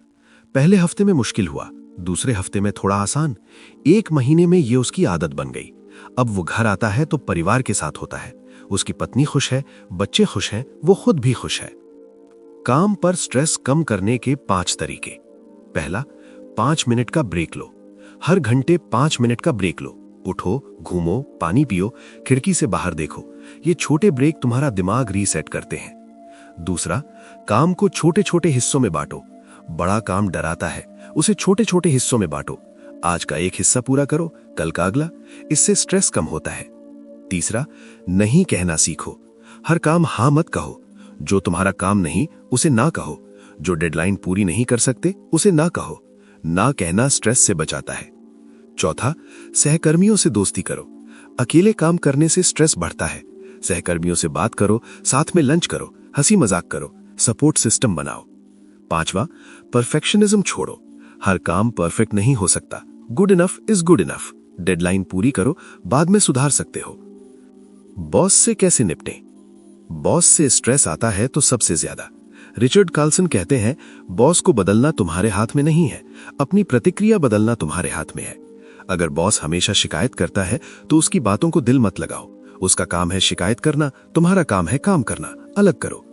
पहले हफ्ते में मुश्किल हुआ, दूसरे हफ्ते में थोड़ा आसान, 1 महीने में ये उसकी आदत बन गई। अब वो घर आता है तो परिवार के साथ होता है। उसकी पत्नी खुश है, बच्चे खुश हैं, वो खुद भी खुश है। काम पर स्ट्रेस कम करने के 5 तरीके। पहला, 5 मिनट का ब्रेक लो। हर घंटे 5 मिनट का ब्रेक लो। उठो, घूमो, पानी पियो, खिड़की से बाहर देखो। ये छोटे ब्रेक तुम्हारा दिमाग रीसेट करते हैं। दूसरा, काम को छोटे छोटे हिस्सों में बांटो। बड़ा काम डराता है, उसे छोटे छोटे हिस्सों में बांटो। आज का एक हिस्सा पूरा करो, कल का अगला। इससे स्ट्रेस कम होता है। तीसरा, नहीं कहना सीखो। हर काम हाँ मत कहो। जो तुम्हारा काम नहीं उसे ना कहो। जो डेडलाइन पूरी नहीं कर सकते उसे ना कहो। ना कहना स्ट्रेस से बचाता है। चौथा, सहकर्मियों से दोस्ती करो। अकेले काम करने से स्ट्रेस बढ़ता है। सहकर्मियों से बात करो, साथ में लंच करो, हंसी मजाक करो, सपोर्ट सिस्टम बनाओ। पांचवा, परफेक्शनिज्म छोड़ो। हर काम परफेक्ट नहीं हो सकता। Good enough is good enough. Deadline पूरी करो, बाद में सुधार सकते हो। बॉस से कैसे निपटें? बॉस से स्ट्रेस आता है तो सबसे ज्यादा। रिचर्ड कार्लसन कहते हैं, बॉस को बदलना तुम्हारे हाथ में नहीं है, अपनी प्रतिक्रिया बदलना तुम्हारे हाथ में है। अगर बॉस हमेशा शिकायत करता है तो उसकी बातों को दिल मत लगाओ। उसका काम है शिकायत करना, तुम्हारा काम है काम करना। अलग करो।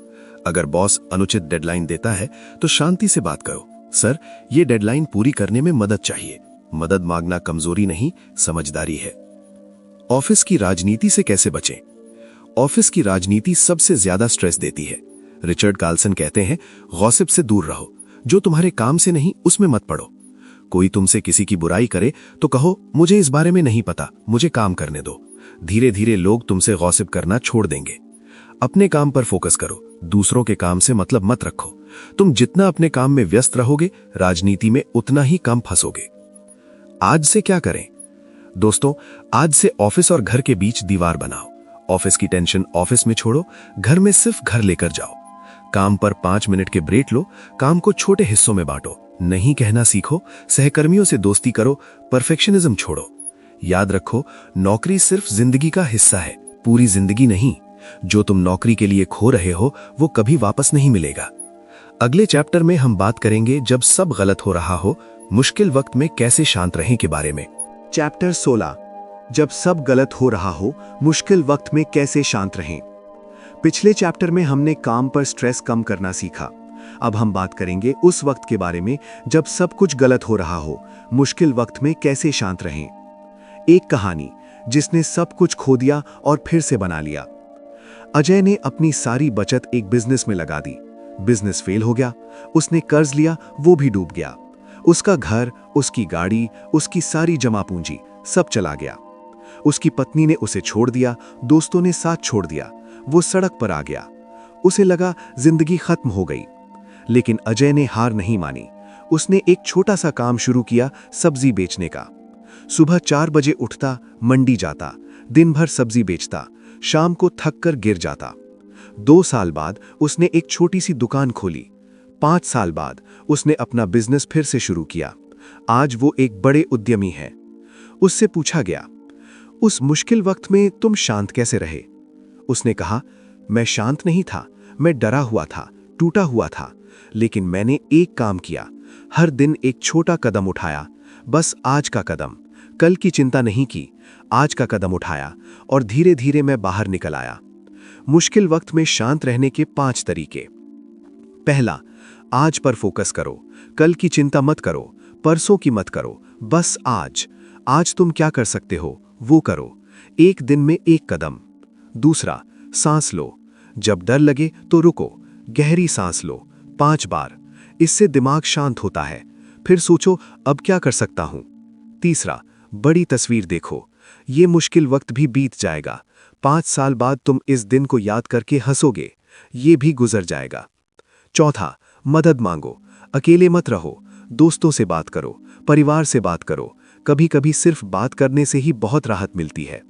अगर बॉस अनुचित डेडलाइन देता है तो शांति से बात करो, सर ये डेडलाइन पूरी करने में मदद चाहिए। मदद मांगना कमजोरी नहीं, समझदारी है। ऑफिस की राजनीति से कैसे बचें? ऑफिस की राजनीति सबसे ज्यादा स्ट्रेस देती है। रिचर्ड कार्लसन कहते हैं, गॉसिप से दूर रहो। जो तुम्हारे काम से नहीं उसमें मत पड़ो। कोई तुमसे किसी की बुराई करे तो कहो, मुझे इस बारे में नहीं पता, मुझे काम करने दो। धीरे धीरे लोग तुमसे गॉसिप करना छोड़ देंगे। अपने काम पर फोकस करो, दूसरों के काम से मतलब मत रखो। तुम जितना अपने काम में व्यस्त रहोगे, राजनीति में उतना ही कम फंसोगे। आज से क्या करें? दोस्तों, आज से ऑफिस और घर के बीच दीवार बनाओ। ऑफिस की टेंशन ऑफिस में छोड़ो, घर में सिर्फ घर लेकर जाओ। काम पर 5 मिनट के ब्रेक लो, काम को छोटे हिस्सों में बांटो। नहीं कहना सीखो, सहकर्मियों से दोस्ती करो, परफेक्शनिज्म छोड़ो। याद रखो, नौकरी सिर्फ जिंदगी का हिस्सा है, पूरी जिंदगी नहीं। जो तुम नौकरी के लिए खो रहे हो वो कभी वापस नहीं मिलेगा। अगले चैप्टर में हम बात करेंगे जब सब गलत हो रहा हो, मुश्किल वक्त में कैसे शांत रहें के बारे में। चैप्टर 16, जब सब गलत हो रहा हो, मुश्किल वक्त में कैसे शांत रहें। पिछले चैप्टर में हमने काम पर स्ट्रेस कम करना सीखा। अब हम बात करेंगे उस वक्त के बारे में जब सब कुछ गलत हो रहा हो, मुश्किल वक्त में कैसे शांत रहें। एक कहानी जिसने सब कुछ खो दिया और फिर से बना लिया। अजय ने अपनी सारी बचत एक बिजनेस में लगा दी। बिजनेस फेल हो गया, उसने कर्ज लिया, वो भी डूब गया। उसका घर, उसकी गाड़ी, उसकी सारी जमा पूंजी सब चला गया। उसकी पत्नी ने उसे छोड़ दिया, दोस्तों ने साथ छोड़ दिया, वो सड़क पर आ गया। उसे लगा जिंदगी खत्म हो गई, लेकिन अजय ने हार नहीं मानी। उसने एक छोटा सा काम शुरू किया, सब्जी बेचने का। सुबह 4 बजे उठता, मंडी जाता, दिन भर सब्जी बेचता, शाम को थक कर गिर जाता। 2 साल बाद उसने एक छोटी सी दुकान खोली। 5 साल बाद उसने अपना बिजनेस फिर से शुरू किया। आज वो एक बड़े उद्यमी है। उससे पूछा गया, उस मुश्किल वक्त में तुम शांत कैसे रहे? उसने कहा, मैं शांत नहीं था, मैं डरा हुआ था, टूटा हुआ था, लेकिन मैंने एक काम किया, हर दिन एक छोटा कदम उठाया, बस आज का कदम। कल की चिंता नहीं की, आज का कदम उठाया और धीरे धीरे मैं बाहर निकल आया। मुश्किल वक्त में शांत रहने के 5 तरीके। पहला, आज पर फोकस करो। कल की चिंता मत करो, परसों की मत करो, बस आज। आज तुम क्या कर सकते हो वो करो, एक दिन में एक कदम। दूसरा, सांस लो। जब डर लगे तो रुको, गहरी सांस लो 5 बार। इससे दिमाग शांत होता है। फिर सोचो, अब क्या कर सकता हूं। तीसरा, बड़ी तस्वीर देखो। ये मुश्किल वक्त भी बीत जाएगा। 5 साल बाद तुम इस दिन को याद करके हंसोगे, ये भी गुजर जाएगा। चौथा, मदद मांगो। अकेले मत रहो, दोस्तों से बात करो, परिवार से बात करो। कभी कभी सिर्फ बात करने से ही बहुत राहत मिलती है।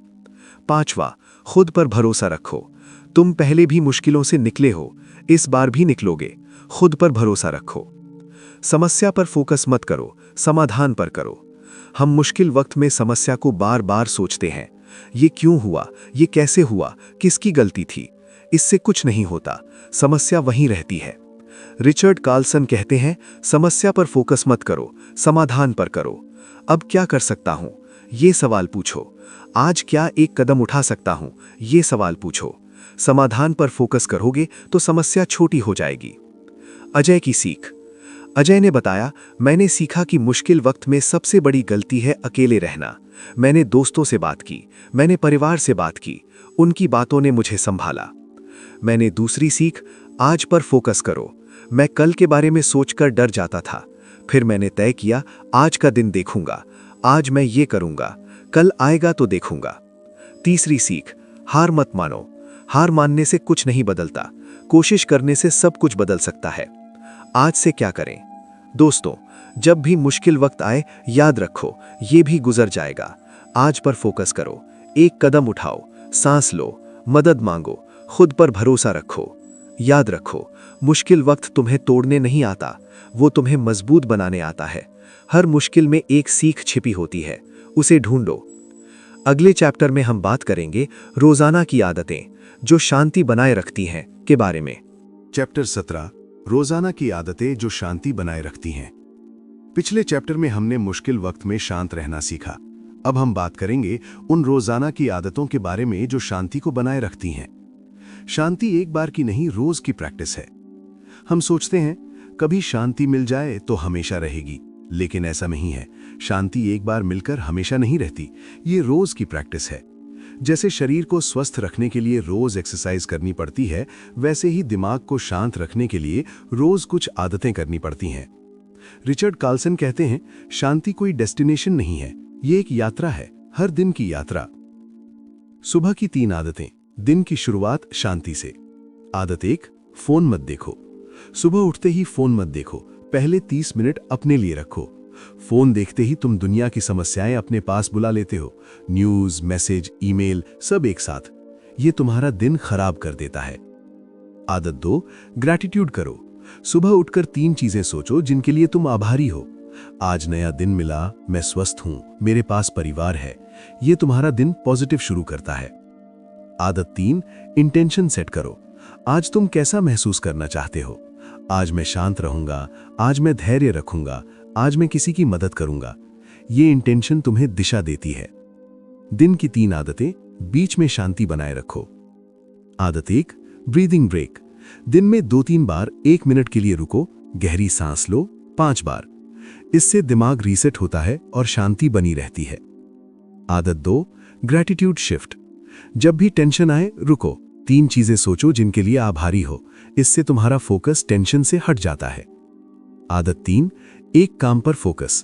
पांचवा, खुद पर भरोसा रखो। तुम पहले भी मुश्किलों से निकले हो, इस बार भी निकलोगे। खुद पर भरोसा रखो। समस्या पर फोकस मत करो, समाधान पर करो। हम मुश्किल वक्त में समस्या को बार बार सोचते हैं, ये क्यों हुआ, ये कैसे हुआ, किसकी गलती थी। इससे कुछ नहीं होता, समस्या वहीं रहती है। रिचर्ड कार्लसन कहते हैं, समस्या पर फोकस मत करो, समाधान पर करो। अब क्या कर सकता हूं, ये सवाल पूछो। आज क्या एक कदम उठा सकता हूं, ये सवाल पूछो। समाधान पर फोकस करोगे तो समस्या छोटी हो जाएगी। अजय की सीख। अजय ने बताया, मैंने सीखा कि मुश्किल वक्त में सबसे बड़ी गलती है अकेले रहना। मैंने दोस्तों से बात की, मैंने परिवार से बात की, उनकी बातों ने मुझे संभाला। मैंने दूसरी सीख, आज पर फोकस करो। मैं कल के बारे में सोचकर डर जाता था, फिर मैंने तय किया, आज का दिन देखूंगा, आज मैं ये करूंगा, कल आएगा तो देखूंगा। तीसरी सीख, हार मत मानो। हार मानने से कुछ नहीं बदलता, कोशिश करने से सब कुछ बदल सकता है। आज से क्या करें? दोस्तों, जब भी मुश्किल वक्त आए, याद रखो, ये भी गुजर जाएगा। आज पर फोकस करो, एक कदम उठाओ, सांस लो, मदद मांगो, खुद पर भरोसा रखो। याद रखो, मुश्किल वक्त तुम्हें तोड़ने नहीं आता, वो तुम्हें मजबूत बनाने आता है। हर मुश्किल में एक सीख छिपी होती है, उसे ढूंढो। अगले चैप्टर में हम बात करेंगे रोजाना की आदतें जो शांति बनाए रखती हैं के बारे में। चैप्टर 17, रोजाना की आदतें जो शांति बनाए रखती हैं। पिछले चैप्टर में हमने मुश्किल वक्त में शांत रहना सीखा। अब हम बात करेंगे उन रोजाना की आदतों के बारे में जो शांति को बनाए रखती हैं। शांति एक बार की नहीं, रोज की प्रैक्टिस है। हम सोचते हैं कभी शांति मिल जाए तो हमेशा रहेगी, लेकिन ऐसा नहीं है। शांति एक बार मिलकर हमेशा नहीं रहती, ये रोज की प्रैक्टिस है। जैसे शरीर को स्वस्थ रखने के लिए रोज एक्सरसाइज करनी पड़ती है, वैसे ही दिमाग को शांत रखने के लिए रोज कुछ आदतें करनी पड़ती हैं। रिचर्ड कार्लसन कहते हैं, शांति कोई डेस्टिनेशन नहीं है, ये एक यात्रा है, हर दिन की यात्रा। सुबह की 3 आदतें। दिन की शुरुआत शांति से। आदत 1, फोन मत देखो। सुबह उठते ही फोन मत देखो, पहले 30 मिनट अपने लिए रखो। फोन देखते ही तुम दुनिया की समस्याएं अपने पास बुला लेते हो, न्यूज, मैसेज, ईमेल सब एक साथ। ये तुम्हारा दिन खराब कर देता है। आदत 2, ग्रैटिट्यूड करो। सुबह उठकर 3 चीजें सोचो जिनके लिए तुम आभारी हो। आज नया दिन मिला, मैं स्वस्थ हूं, मेरे पास परिवार है। ये तुम्हारा दिन पॉजिटिव शुरू करता है। आदत 3, इंटेंशन सेट करो। आज तुम कैसा महसूस करना चाहते हो? आज मैं शांत रहूंगा, आज मैं धैर्य रखूंगा, आज मैं किसी की मदद करूंगा। ये इंटेंशन तुम्हें दिशा देती है। दिन की 3 आदतें, बीच में शांति बनाए रखो। आदत 1, ब्रीदिंग ब्रेक। दिन में 2-3 बार 1 मिनट के लिए रुको, गहरी सांस लो 5 बार। इससे दिमाग रीसेट होता है और शांति बनी रहती है। आदत 2, ग्रैटिट्यूड शिफ्ट। जब भी टेंशन आए, रुको, 3 चीजें सोचो जिनके लिए आभारी हो। इससे तुम्हारा फोकस टेंशन से हट जाता है। आदत 3, एक काम पर फोकस।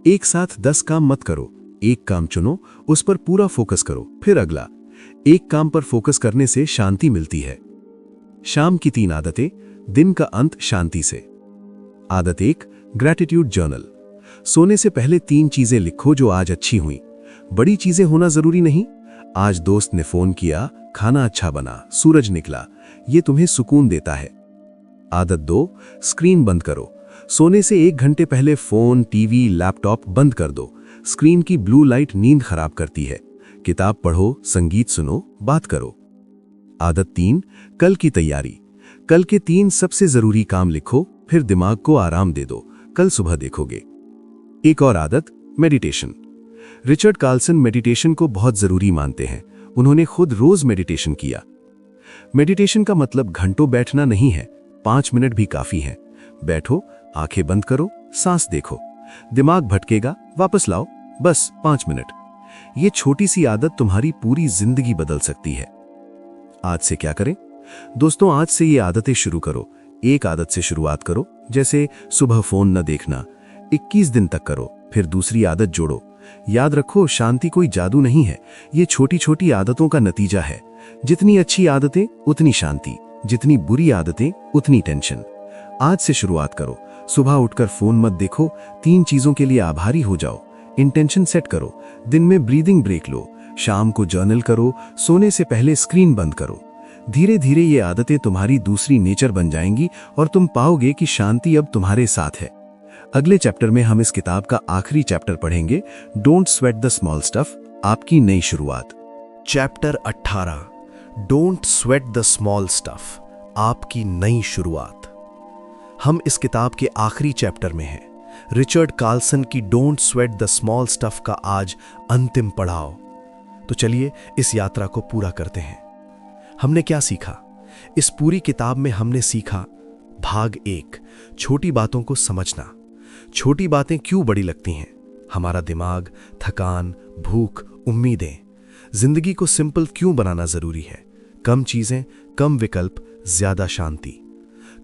एक साथ 10 काम मत करो, एक काम चुनो, उस पर पूरा फोकस करो, फिर अगला। एक काम पर फोकस करने से शांति मिलती है। शाम की 3 आदतें, दिन का अंत शांति से। आदत 1, ग्रैटिट्यूड जर्नल। सोने से पहले 3 चीजें लिखो जो आज अच्छी हुई। बड़ी चीजें होना जरूरी नहीं। आज दोस्त ने फोन किया, खाना अच्छा बना, सूरज निकला, ये तुम्हें सुकून देता है। आदत 2, स्क्रीन बंद करो। सोने से 1 घंटे पहले फोन, टीवी, लैपटॉप बंद कर दो। स्क्रीन की ब्लू लाइट नींद खराब करती है। किताब पढ़ो, संगीत सुनो, बात करो। आदत 3, कल की तैयारी। कल के 3 सबसे जरूरी काम लिखो, फिर दिमाग को आराम दे दो, कल सुबह देखोगे। एक और आदत, मेडिटेशन। रिचर्ड कार्लसन मेडिटेशन को बहुत जरूरी मानते हैं। उन्होंने खुद रोज मेडिटेशन किया। मेडिटेशन का मतलब घंटों बैठना नहीं है, 5 मिनट भी काफी है। बैठो, आंखें बंद करो, सांस देखो, दिमाग भटकेगा, वापस लाओ, बस 5 मिनट। ये छोटी सी आदत तुम्हारी पूरी जिंदगी बदल सकती है। आज से क्या करें? दोस्तों, आज से ये आदतें शुरू करो। एक आदत से शुरुआत करो, जैसे सुबह फोन न देखना। 21 दिन तक करो, फिर दूसरी आदत जोड़ो। याद रखो, शांति कोई जादू नहीं है, ये छोटी छोटी आदतों का नतीजा है। जितनी अच्छी आदतें उतनी शांति, जितनी बुरी आदतें उतनी टेंशन। आज से शुरुआत करो। सुबह उठकर फोन मत देखो, 3 चीजों के लिए आभारी हो जाओ। इंटेंशन सेट करो, दिन में ब्रीदिंग ब्रेक लो, शाम को जर्नल करो, सोने से पहले स्क्रीन बंद करो। धीरे धीरे ये आदतें तुम्हारी दूसरी नेचर बन जाएंगी और तुम पाओगे कि शांति अब तुम्हारे साथ है। अगले चैप्टर में हम इस किताब का आखिरी चैप्टर पढ़ेंगे, don't sweat the small stuff, आपकी नई शुरुआत। Chapter 18, don't sweat the small stuff, आपकी नई शुरुआत। हम इस किताब के आखिरी चैप्टर में हैं। रिचर्ड कार्लसन की don't sweat the small stuff का आज अंतिम पड़ाव। तो चलिए इस यात्रा को पूरा करते हैं। हमने क्या सीखा? इस पूरी किताब में हमने सीखा, भाग 1, छोटी बातों को समझना। छोटी बातें क्यों बड़ी लगती हैं? हमारा दिमाग, थकान, भूख, उम्मीदें। जिंदगी को सिंपल क्यों बनाना जरूरी है? कम चीजें, कम विकल्प, ज्यादा शांति।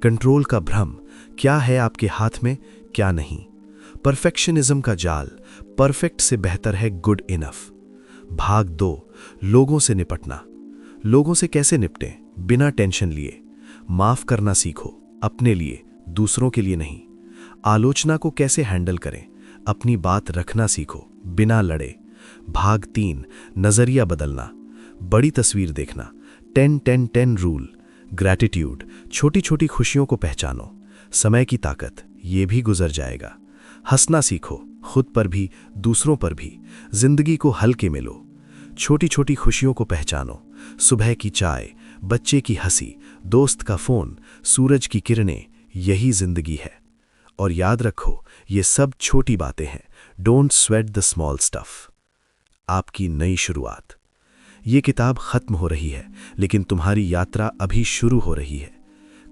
कंट्रोल का भ्रम, क्या है आपके हाथ में, क्या नहीं। परफेक्शनिज्म का जाल, परफेक्ट से बेहतर है गुड इनफ। भाग 2, लोगों से निपटना। लोगों से कैसे निपटें बिना टेंशन लिए? माफ करना सीखो, अपने लिए, दूसरों के लिए नहीं। आलोचना को कैसे हैंडल करें? अपनी बात रखना सीखो, बिना लड़े। भाग 3, नजरिया बदलना, बड़ी तस्वीर देखना। 10-10-10 रूल। ग्रैटिट्यूड, छोटी छोटी खुशियों को पहचानो। समय की ताकत, ये भी गुजर जाएगा। हंसना सीखो, खुद पर भी, दूसरों पर भी। जिंदगी को हल्के में लो। छोटी छोटी खुशियों को पहचानो। सुबह की चाय, बच्चे की हंसी, दोस्त का फोन, सूरज की किरणें, यही जिंदगी है। और याद रखो, ये सब छोटी बातें हैं। Don't sweat the small stuff, आपकी नई शुरुआत। ये किताब खत्म हो रही है, लेकिन तुम्हारी यात्रा अभी शुरू हो रही है।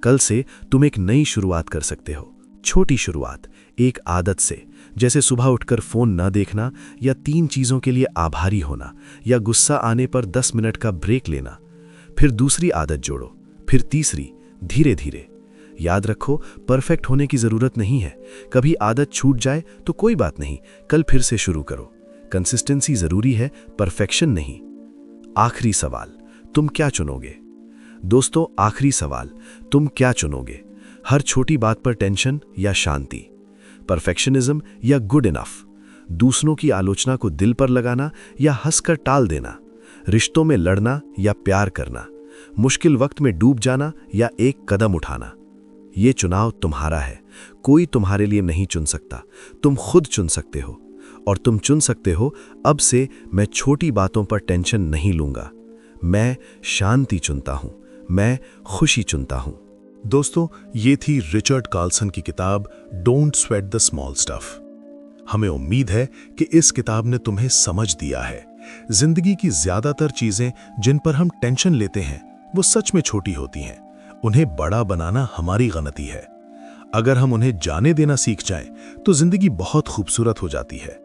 कल से तुम एक नई शुरुआत कर सकते हो। छोटी शुरुआत, एक आदत से, जैसे सुबह उठकर फोन न देखना, या 3 चीजों के लिए आभारी होना, या गुस्सा आने पर 10 मिनट का ब्रेक लेना। फिर दूसरी आदत जोड़ो, फिर तीसरी, धीरे धीरे। याद रखो, परफेक्ट होने की जरूरत नहीं है। कभी आदत छूट जाए तो कोई बात नहीं, कल फिर से शुरू करो। कंसिस्टेंसी जरूरी है, परफेक्शन नहीं। आखिरी सवाल, तुम क्या चुनोगे? दोस्तों, आखिरी सवाल, तुम क्या चुनोगे? हर छोटी बात पर टेंशन या शांति? परफेक्शनिज्म या गुड इनफ? दूसरों की आलोचना को दिल पर लगाना या हंसकर टाल देना? रिश्तों में लड़ना या प्यार करना? मुश्किल वक्त में डूब जाना या एक कदम उठाना? ये चुनाव तुम्हारा है। कोई तुम्हारे लिए नहीं चुन सकता, तुम खुद चुन सकते हो। और तुम चुन सकते हो, अब से मैं छोटी बातों पर टेंशन नहीं लूंगा, मैं शांति चुनता हूं, मैं खुशी चुनता हूं। दोस्तों, ये थी रिचर्ड कार्लसन की किताब don't sweat the small stuff. हमें उम्मीद है कि इस किताब ने तुम्हें समझ दिया है। जिंदगी की ज्यादातर चीजें जिन पर हम टेंशन लेते हैं वो सच में छोटी होती हैं। उन्हें बड़ा बनाना हमारी गलती है। अगर हम उन्हें जाने देना सीख जाएं तो जिंदगी बहुत खूबसूरत हो जाती है।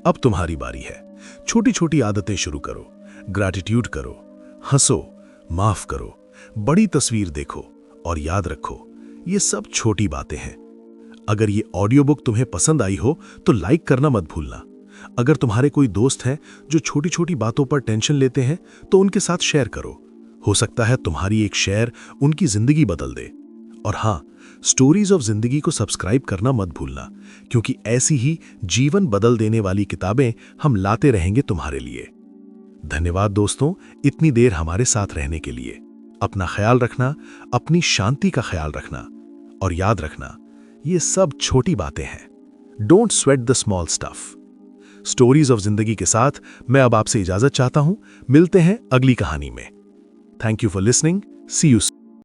अब तुम्हारी बारी है। छोटी छोटी आदतें शुरू करो, ग्रैटिट्यूड करो, हंसो, माफ करो, बड़ी तस्वीर देखो और याद रखो ये सब छोटी बातें हैं। अगर ये ऑडियो बुक तुम्हें पसंद आई हो तो लाइक करना मत भूलना। अगर तुम्हारे कोई दोस्त हैं जो छोटी छोटी बातों पर टेंशन लेते हैं तो उनके साथ शेयर करो। हो सकता है तुम्हारी एक शेयर उनकी जिंदगी बदल दे। और हाँ, स्टोरीज ऑफ जिंदगी को सब्सक्राइब करना मत भूलना, क्योंकि ऐसी ही जीवन बदल देने वाली किताबें हम लाते रहेंगे तुम्हारे लिए। धन्यवाद दोस्तों, इतनी देर हमारे साथ रहने के लिए। अपना ख्याल रखना, अपनी शांति का ख्याल रखना और याद रखना ये सब छोटी बातें हैं। Don't sweat the small stuff. Stories of जिंदगी के साथ मैं अब आपसे इजाजत चाहता हूं। मिलते हैं अगली कहानी में। Thank you for listening. See you.